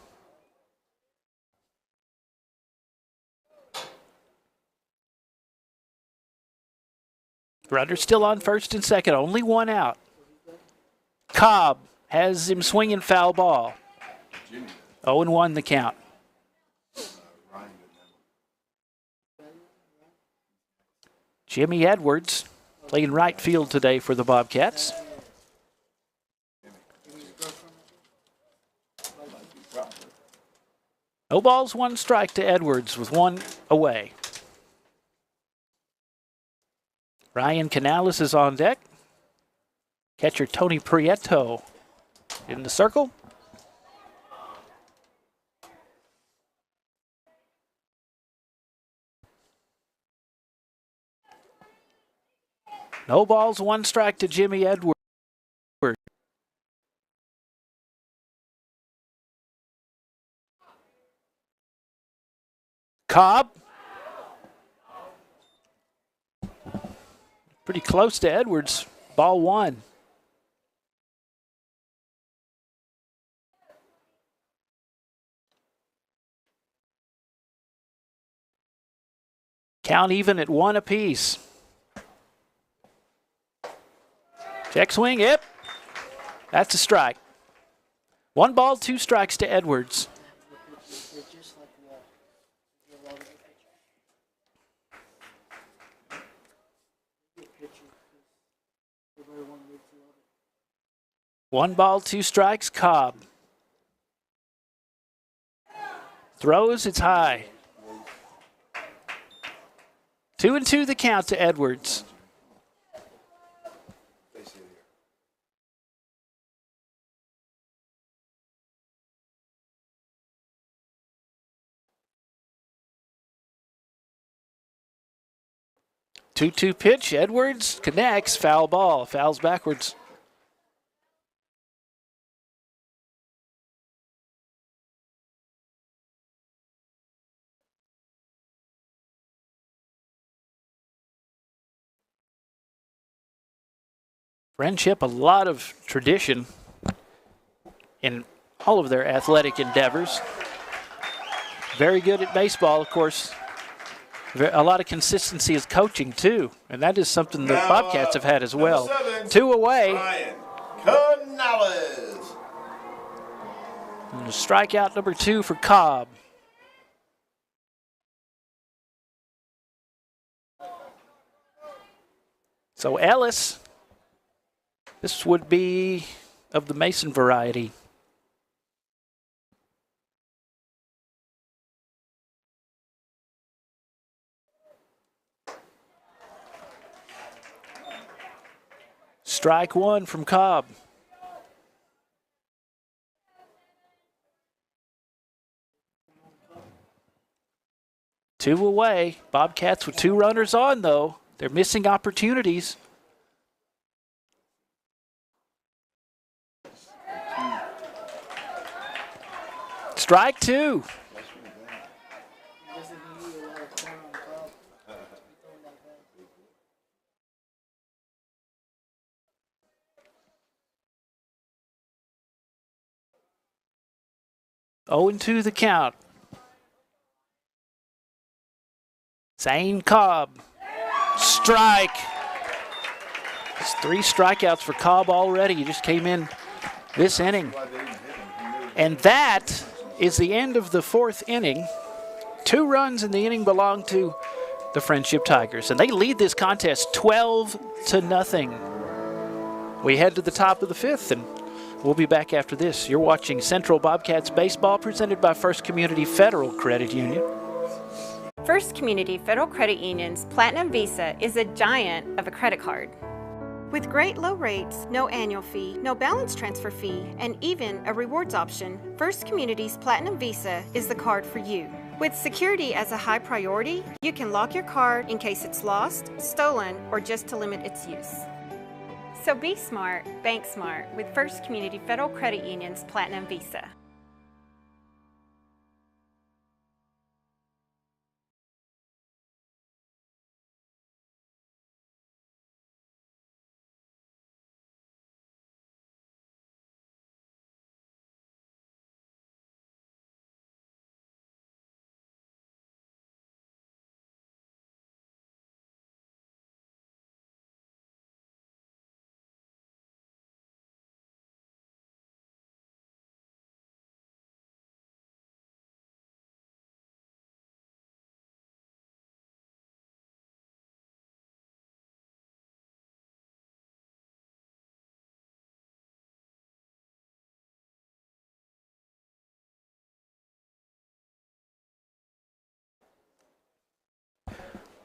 Runner still on first and second, only one out. Cobb has him swinging foul ball. 0-1 the count. Jimmy Edwards playing right field today for the Bobcats. No balls, one strike to Edwards with one away. Ryan Canales is on deck. Catcher Tony Prieto in the circle. No balls, one strike to Jimmy Edwards. Cobb. Pretty close to Edwards. Ball one. Count even at one apiece. Check swing, yep. That's a strike. One ball, two strikes to Edwards. One ball, two strikes, Cobb. Throws, it's high. 2-2 the count to Edwards. Two-two pitch, Edwards connects, foul ball, fouls backwards. Frenship, a lot of tradition in all of their athletic endeavors. Very good at baseball, of course. A lot of consistency is coaching, too. And that is something the Bobcats have had as well. 2 away. Ryan Canales. And strikeout number 2 for Cobb. So Ellis, this would be of the Mason variety. Strike one from Cobb. Two away. Bobcats with 2 runners on, though. They're missing opportunities. Strike 2. Oh, and 2 the count. Zane Cobb. Strike. It's 3 strikeouts for Cobb already. He just came in this inning. And that is the end of the 4th inning. 2 runs in the inning belong to the Frenship Tigers. And they lead this contest 12-0. We head to the top of the 5th, and we'll be back after this. You're watching Central Bobcats Baseball, presented by First Community Federal Credit Union. First Community Federal Credit Union's Platinum Visa is a giant of a credit card. With great low rates, no annual fee, no balance transfer fee, and even a rewards option, First Community's Platinum Visa is the card for you. With security as a high priority, you can lock your card in case it's lost, stolen, or just to limit its use. So be smart, bank smart with First Community Federal Credit Union's Platinum Visa.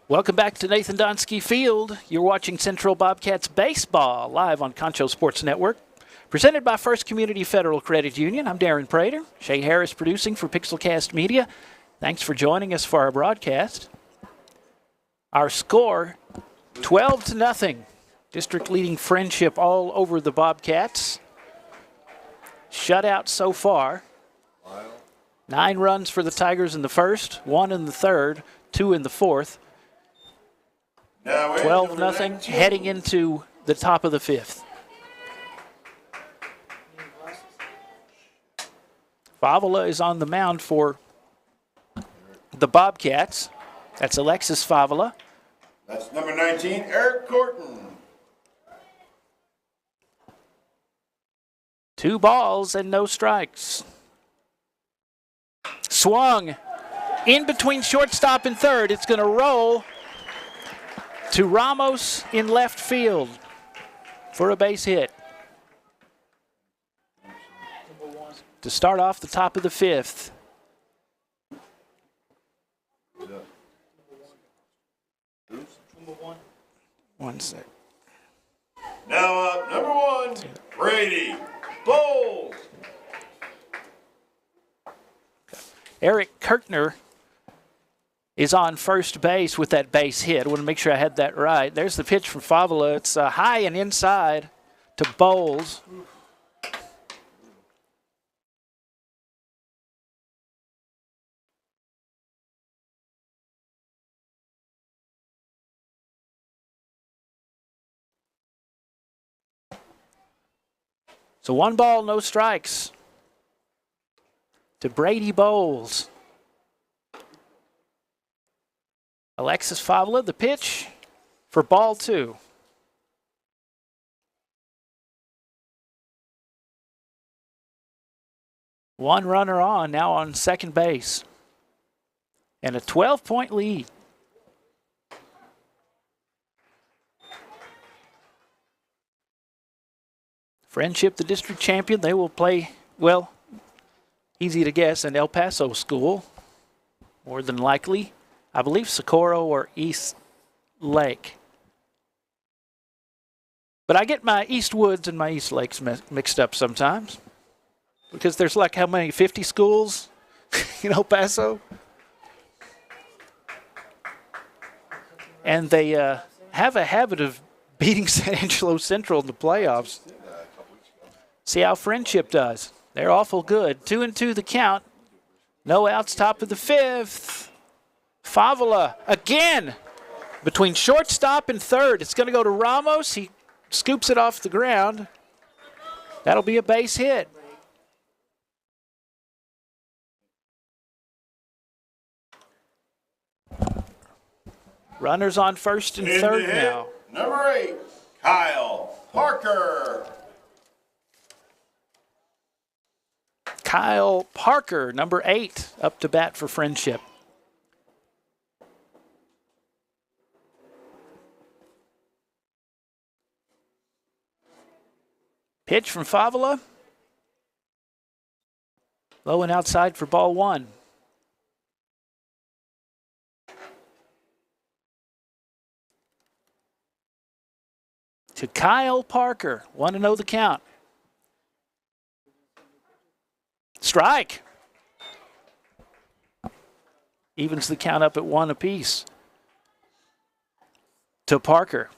Welcome back to Nathan Donsky Field. You're watching Central Bobcats Baseball live on Concho Sports Network. Presented by First Community Federal Credit Union. I'm Darren Prater. Shay Harris producing for Pixelcast Media. Thanks for joining us for our broadcast. Our score, 12-0. District leading Frenship all over the Bobcats. Shutout so far. 9 runs for the Tigers in the first, 1 in the third, 2 in the fourth. 12-0 heading into the top of the fifth. Favela is on the mound for the Bobcats. That's Alexis Favela. That's number 19, Eric Corton. 2 balls and no strikes. Swung in between shortstop and third. It's going to roll to Ramos in left field for a base hit. To start off the top of the fifth. One sec. Now up, number 1, Brady Bowles. Eric Kirkner is on first base with that base hit. I want to make sure I had that right. There's the pitch from Favela. It's high and inside to Bowles. So 1 ball, no strikes to Brady Bowles. Alexis Favela, the pitch for ball 2. One runner on, now on second base. And a 12-point lead. Frenship, the district champion, they will play, well, easy to guess, an El Paso school, more than likely. I believe Socorro or East Lake. But I get my East Woods and my East Lakes mixed up sometimes because there's like how many, 50 schools in El Paso? And they have a habit of beating San Angelo Central in the playoffs. See how Frenship does. They're awful good. 2-2 the count. No outs, top of the fifth. Favela again between shortstop and third. It's going to go to Ramos. He scoops it off the ground. That'll be a base hit. Runners on first and third now. Number 8, Kyle Parker. Kyle Parker, number 8, up to bat for Frenship. Pitch from Favela. Low and outside for ball 1. To Kyle Parker, 1-0 the count. Strike. Evens the count up at 1 apiece. To Parker.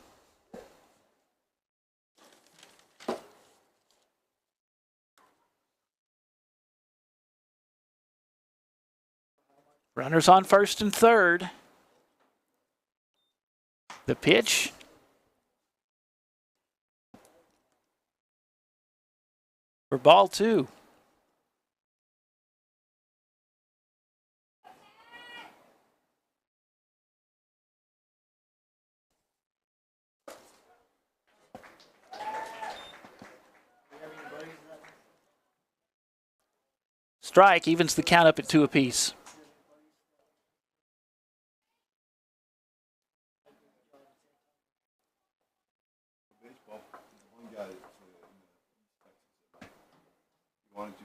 Runners on first and third. The pitch. For ball 2. Strike evens the count up at 2 apiece.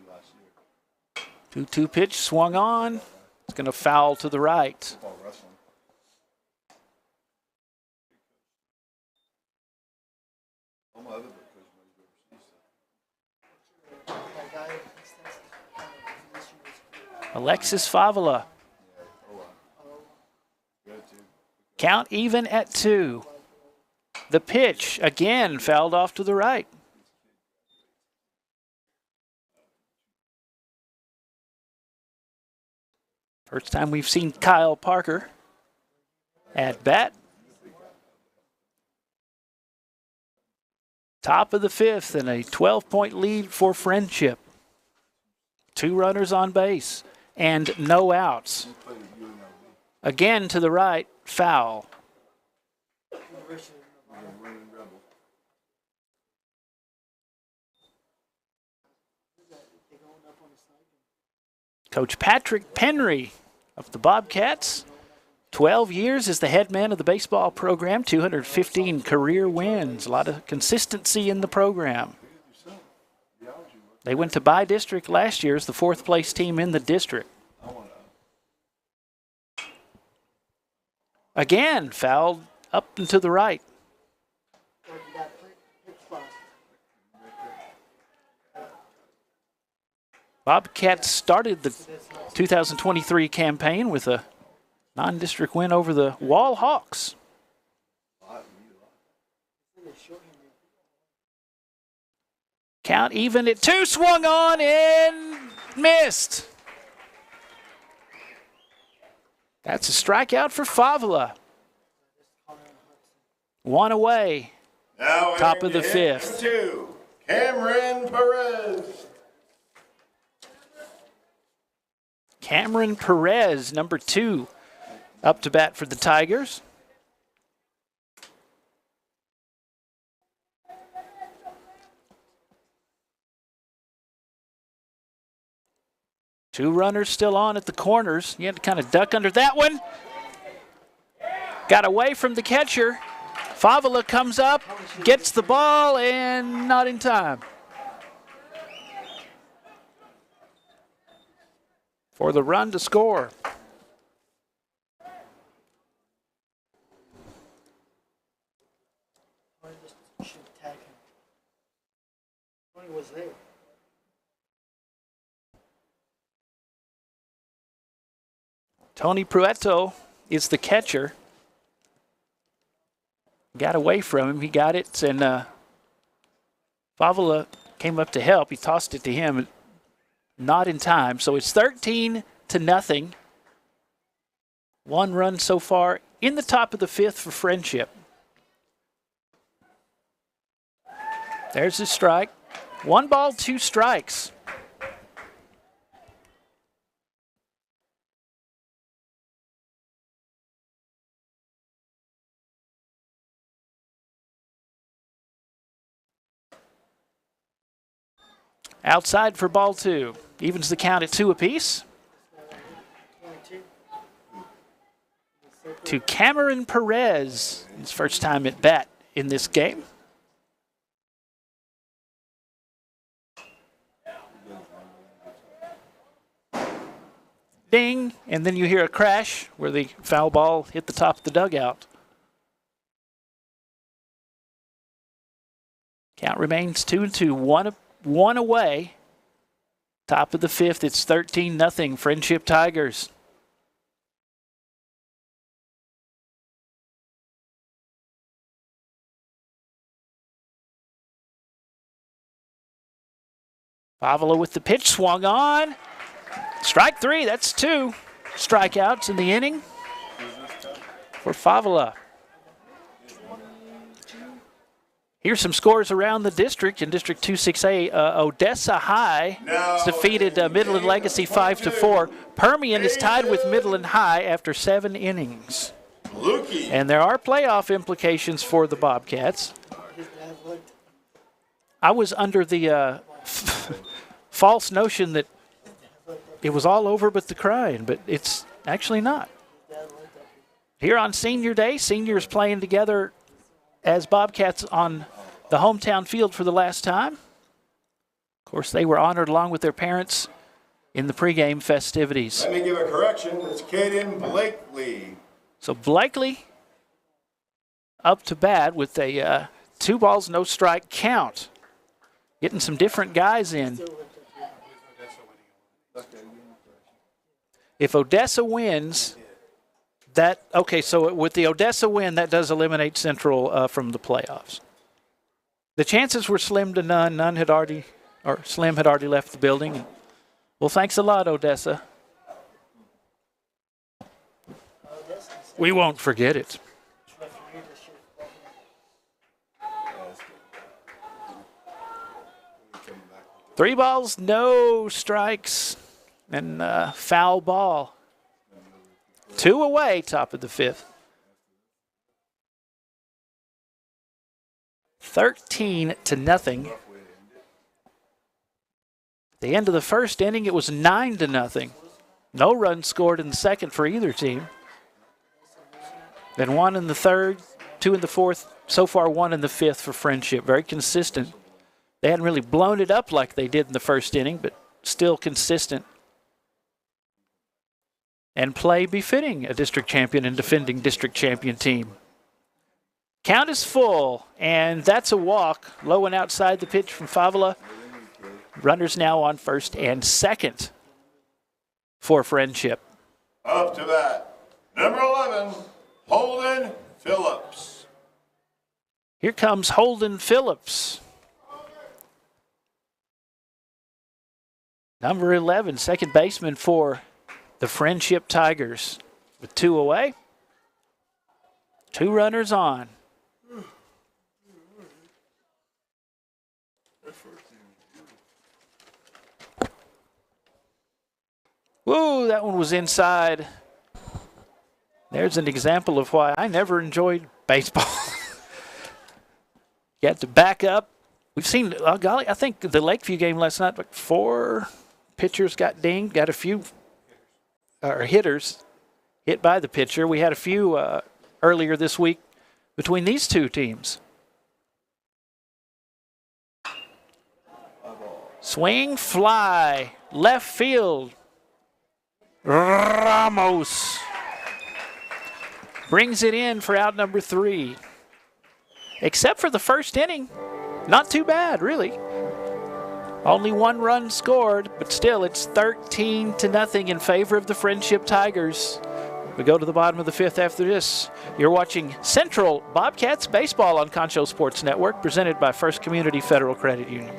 Last year. 2-2 pitch swung on. It's going to foul to the right. Alexis Favola. Count even at 2. The pitch, again, fouled off to the right. First time we've seen Kyle Parker at bat. Top of the 5th and a 12-point lead for Frenship. 2 runners on base and no outs. Again to the right, foul. Coach Patrick Penry of the Bobcats, 12 years as the head man of the baseball program, 215 career wins, a lot of consistency in the program. They went to by-district last year as the 4th place team in the district. Again, fouled up and to the right. Bobcats started the 2023 campaign with a non-district win over the Wall Hawks. Count even at 2, swung on and missed. That's a strikeout for Favola. 1 away. Now Top of the 5th. 2, Cameron Perez. Cameron Perez, number 2, up to bat for the Tigers. Two runners still on at the corners. You had to kind of duck under that one. Got away from the catcher. Favola comes up, gets the ball, and not in time. For the run to score. Was there. Tony Pruetto is the catcher. Got away from him. He got it, and Favola came up to help. He tossed it to him, not in time. So it's 13-0. 1 run so far in the top of the 5th for Frenship. There's his strike. 1 ball, 2 strikes. Outside for ball 2. Evens the count at 2 apiece. To Cameron Perez, his first time at bat in this game. Ding, and then you hear a crash where the foul ball hit the top of the dugout. Count remains 2-2, one away. Top of the 5th, it's 13-0, Frenship Tigers. Favola with the pitch, swung on. Strike 3, that's 2 strikeouts in the inning for Favola. Here's some scores around the district. In District 2-6A, Odessa High has defeated Midland Legacy 5-4. Permian is tied with Midland High after 7 innings. And there are playoff implications for the Bobcats. I was under the false notion that it was all over but the crying, but it's actually not. Here on Senior Day, seniors playing together as Bobcats on the hometown field for the last time. Of course, they were honored along with their parents in the pregame festivities. Let me give a correction. It's Caden Blakely. So Blakely up to bat with a 2 balls, no strike count. Getting some different guys in. If Odessa wins, so with the Odessa win, that does eliminate Central from the playoffs. The chances were slim to none. Slim had already left the building. Well, thanks a lot, Odessa. We won't forget it. 3 balls, no strikes, and foul ball. 2 away, top of the 5th. 13-0. At the end of the first inning, it was 9-0. No runs scored in the second for either team. Then 1 in the third, 2 in the fourth, so far 1 in the fifth for Frenship. Very consistent. They hadn't really blown it up like they did in the first inning, but still consistent. And play befitting a district champion and defending district champion team. Count is full, and that's a walk. Low and outside the pitch from Favela. Runners now on first and second for Frenship. Up to bat, number 11, Holden Phillips. Here comes Holden Phillips. Number 11, second baseman for the Frenship Tigers. With 2 away, 2 runners on. Whoa, that one was inside. There's an example of why I never enjoyed baseball. You have to back up. We've seen, golly, I think the Lakeview game last night, like 4 pitchers got dinged, got a few hitters hit by the pitcher. We had a few earlier this week between these 2 teams. Swing, fly, left field. Ramos brings it in for out number 3. Except for the first inning, not too bad, really. Only 1 run scored, but still it's 13-0 in favor of the Frenship Tigers. We go to the bottom of the 5th after this. You're watching Central Bobcats Baseball on Concho Sports Network, presented by First Community Federal Credit Union.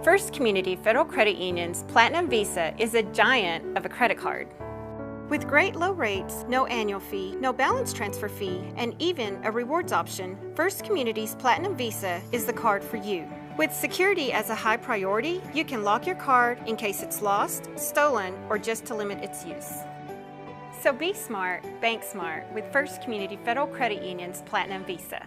First Community Federal Credit Union's Platinum Visa is a giant of a credit card. With great low rates, no annual fee, no balance transfer fee, and even a rewards option, First Community's Platinum Visa is the card for you. With security as a high priority, you can lock your card in case it's lost, stolen, or just to limit its use. So be smart, bank smart with First Community Federal Credit Union's Platinum Visa.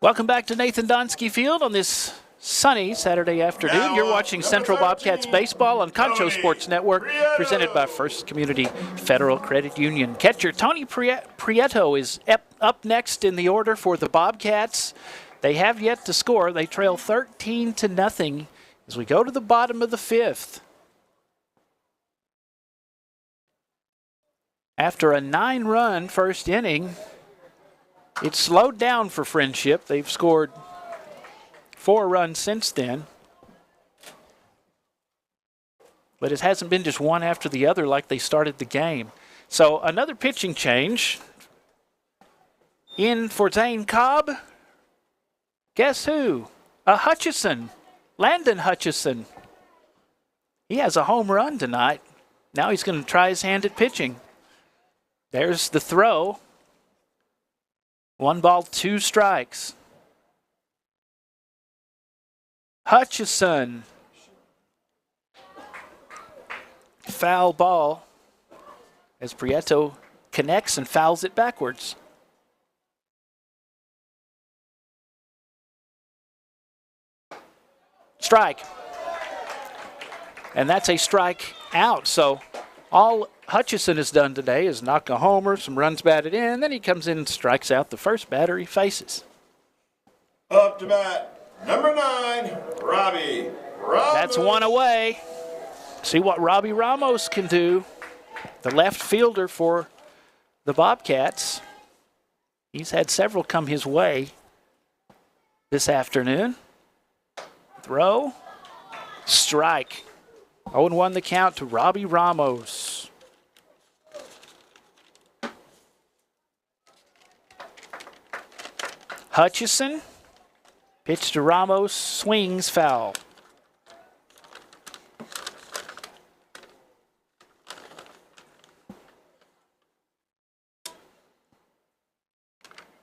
Welcome back to Nathan Donsky Field on this sunny Saturday afternoon. You're watching Central Bobcats Baseball on Concho Sports Network, presented by First Community Federal Credit Union. Catcher Tony Prieto is up next in the order for the Bobcats. They have yet to score. They trail 13-0 as we go to the bottom of the 5th. After a 9-run first inning, it slowed down for Frenship. They've scored 4 runs since then. But it hasn't been just one after the other like they started the game. So another pitching change In for Zane Cobb. Guess who? A Hutchison. Landon Hutchison. He has a home run tonight. Now he's going to try his hand at pitching. There's the throw. 1 ball, 2 strikes. Hutchison. Foul ball as Prieto connects and fouls it backwards. Strike. And that's a strike out. So all Hutchison has done today is knock a homer, some runs batted in, then he comes in and strikes out the first batter he faces. Up to bat, number 9, Robbie Ramos. That's 1 away. See what Robbie Ramos can do, the left fielder for the Bobcats. He's had several come his way this afternoon. Throw, strike. 0-1 the count to Robbie Ramos. Hutchison, pitch to Ramos, swings, foul.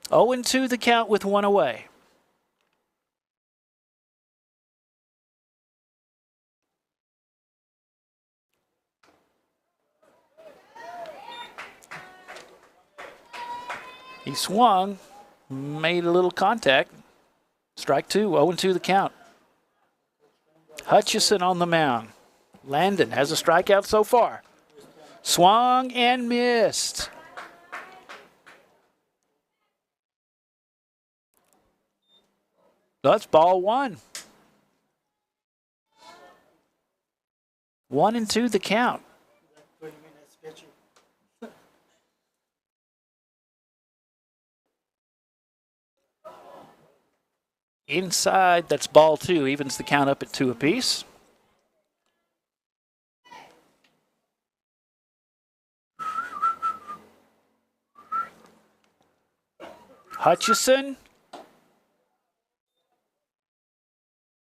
Oh, 0-2 the count with 1 away. He swung, made a little contact. Strike 2, 0-2 the count. Hutchison on the mound. Landon has a strikeout so far. Swung and missed. That's ball 1. 1-2 the count. 30 minutes pitching. Inside, that's ball 2. Evens the count up at 2 apiece. Hutchison.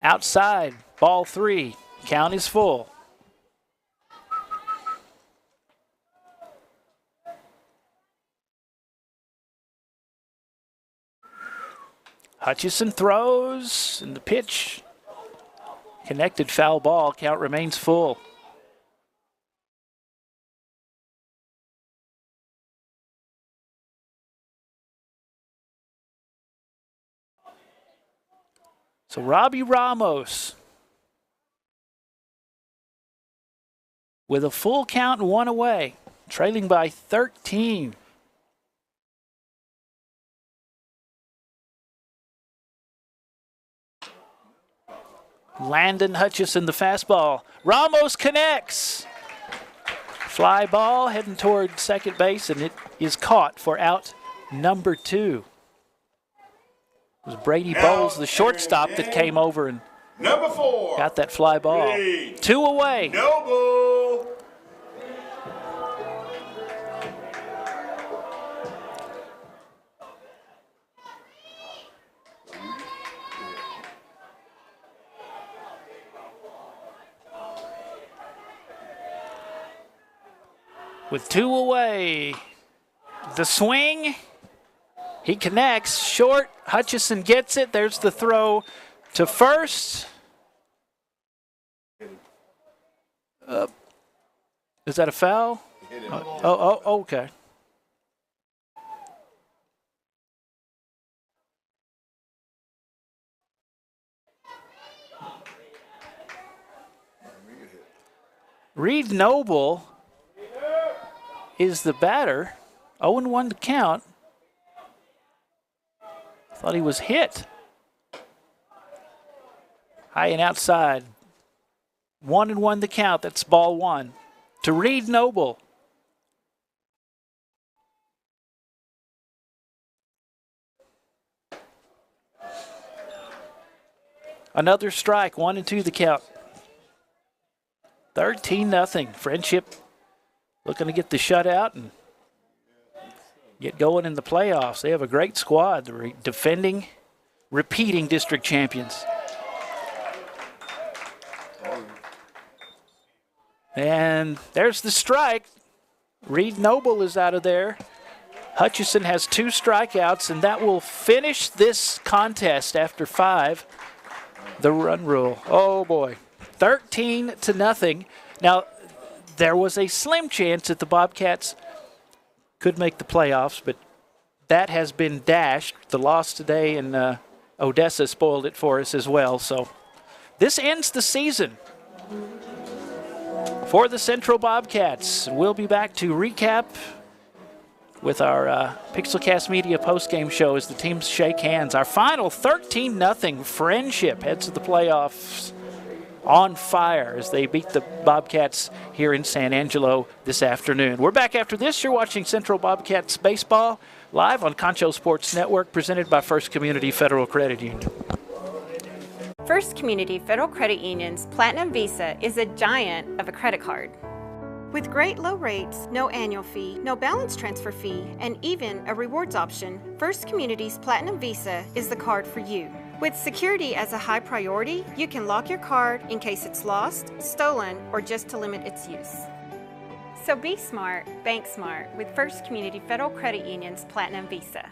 Outside, ball 3. Count is full. Hutchison throws, and the pitch connected, foul ball. Count remains full. So Robbie Ramos with a full count and 1 away, trailing by 13. Landon Hutchison, the fastball. Ramos connects. Fly ball heading toward second base, and it is caught for out number 2. It was Brady Bowles, the shortstop, that came over and Number 4. got that fly ball. 2 away. Noble. With 2 away, the swing, he connects, short, Hutchison gets it, there's the throw to first. Is that a foul? Okay. Reed Noble is the batter. 0-1 to count. Thought he was hit. High and outside. 1-1 the count. That's ball 1 to Reed Noble. Another strike. 1-2 the count. 13-0. Frenship looking to get the shutout, and get going in the playoffs. They have a great squad. The defending, repeating district champions. And there's the strike. Reed Noble is out of there. Hutchison has 2 strikeouts, and that will finish this contest after 5. The run rule. Oh, boy. 13-0. Now, there was a slim chance that the Bobcats could make the playoffs, but that has been dashed. The loss today in Odessa spoiled it for us as well. So this ends the season for the Central Bobcats. We'll be back to recap with our Pixelcast Media postgame show as the teams shake hands. Our final 13-0 Friendship heads to the playoffs on fire as they beat the Bobcats here in San Angelo this afternoon. We're back after this. You're watching Central Bobcats Baseball live on Concho Sports Network, presented by First Community Federal Credit Union. First Community Federal Credit Union's Platinum Visa is a giant of a credit card. With great low rates, no annual fee, no balance transfer fee, and even a rewards option, First Community's Platinum Visa is the card for you. With security as a high priority, you can lock your card in case it's lost, stolen, or just to limit its use. So be smart, bank smart with First Community Federal Credit Union's Platinum Visa.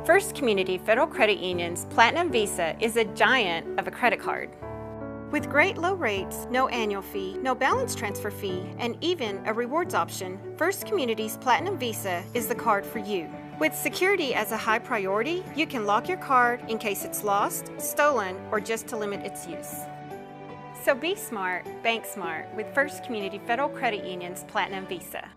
First Community Federal Credit Union's Platinum Visa is a giant of a credit card. With great low rates, no annual fee, no balance transfer fee, and even a rewards option, First Community's Platinum Visa is the card for you. With security as a high priority, you can lock your card in case it's lost, stolen, or just to limit its use. So be smart, bank smart with First Community Federal Credit Union's Platinum Visa.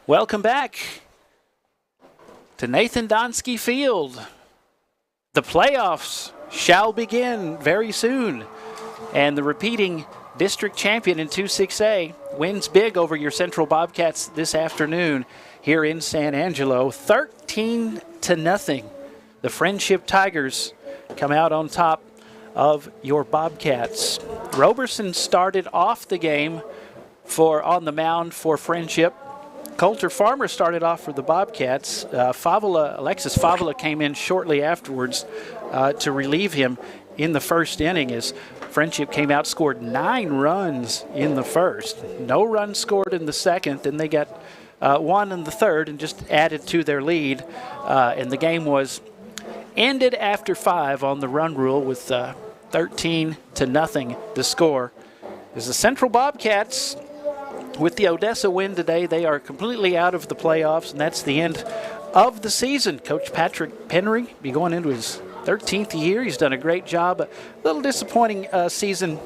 Welcome back to Nathan Donsky Field. The playoffs shall begin very soon, and the repeating district champion in 2-6A wins big over your Central Bobcats this afternoon here in San Angelo, 13-0. The Frenship Tigers come out on top of your Bobcats. Roberson started off the game on the mound for Frenship. Coulter Farmer started off for the Bobcats. Alexis Favela came in shortly afterwards to relieve him in the first inning as Frenship came out, scored 9 runs in the first. No runs scored in the second. Then they got 1 in the third and just added to their lead. And the game was ended after 5 on the run rule with 13-0 the score. As the Central Bobcats, with the Odessa win today, they are completely out of the playoffs, and that's the end of the season. Coach Patrick Penry be going into his 13th year. He's done a great job. A little disappointing season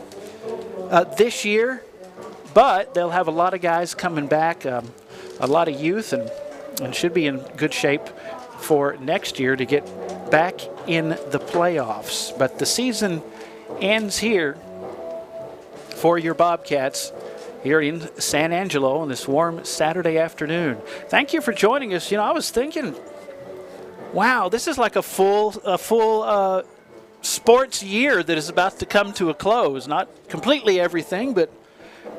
this year, but they'll have a lot of guys coming back, a lot of youth, and should be in good shape for next year to get back in the playoffs. But the season ends here for your Bobcats here in San Angelo on this warm Saturday afternoon. Thank you for joining us. You know, I was thinking, wow, this is like a full sports year that is about to come to a close. Not completely everything, but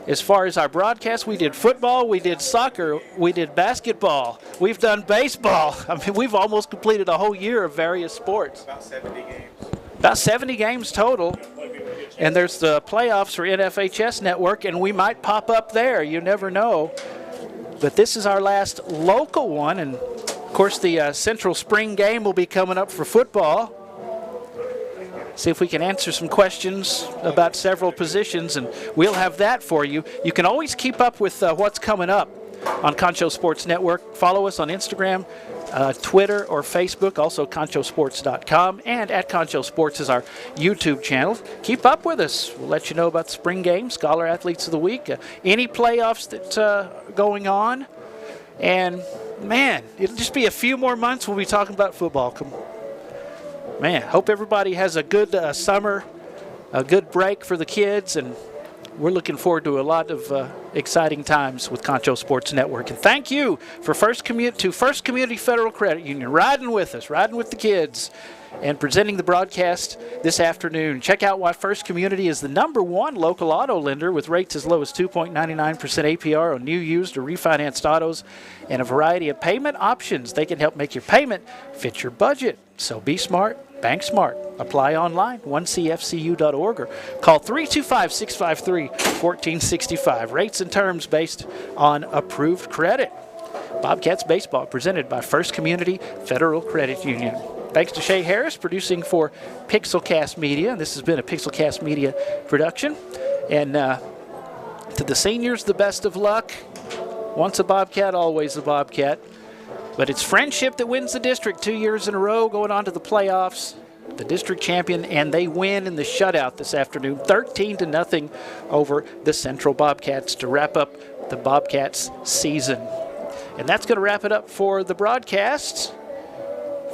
as far as our broadcast, we did football, we did soccer, we did basketball, we've done baseball. I mean, we've almost completed a whole year of various sports. About 70 games. About 70 games total. And there's the playoffs for NFHS Network, and we might pop up there. You never know. But this is our last local one. And, of course, the Central Spring game will be coming up for football. See if we can answer some questions about several positions, and we'll have that for you. You can always keep up with what's coming up on Concho Sports Network. Follow us on Instagram, Twitter or Facebook, also conchosports.com, and at Concho Sports is our YouTube channel. Keep up with us. We'll let you know about the spring games, Scholar Athletes of the Week, any playoffs that's going on. And, man, it'll just be a few more months we'll be talking about football. Man, hope everybody has a good summer, a good break for the kids, and we're looking forward to a lot of exciting times with Concho Sports Network. And thank you for First Community Federal Credit Union, riding with us, riding with the kids, and presenting the broadcast this afternoon. Check out why First Community is the #1 local auto lender with rates as low as 2.99% APR on new, used, or refinanced autos and a variety of payment options. They can help make your payment fit your budget. So be smart. Bank Smart. Apply online, 1cfcu.org, or call 325-653-1465. Rates and terms based on approved credit. Bobcats baseball presented by First Community Federal Credit Union. Thanks to Shay Harris, producing for Pixelcast Media. This has been a Pixelcast Media production. And to the seniors, the best of luck. Once a Bobcat, always a Bobcat. But it's Frenship that wins the district 2 years in a row, going on to the playoffs, the district champion, and they win in the shutout this afternoon, 13-0 over the Central Bobcats to wrap up the Bobcats season. And that's going to wrap it up for the broadcasts.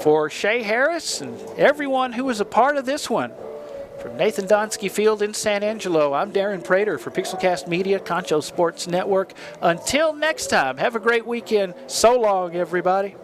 For Shay Harris and everyone who was a part of this one, from Nathan Donsky Field in San Angelo, I'm Darren Prater for Pixelcast Media, Concho Sports Network. Until next time, have a great weekend. So long, everybody.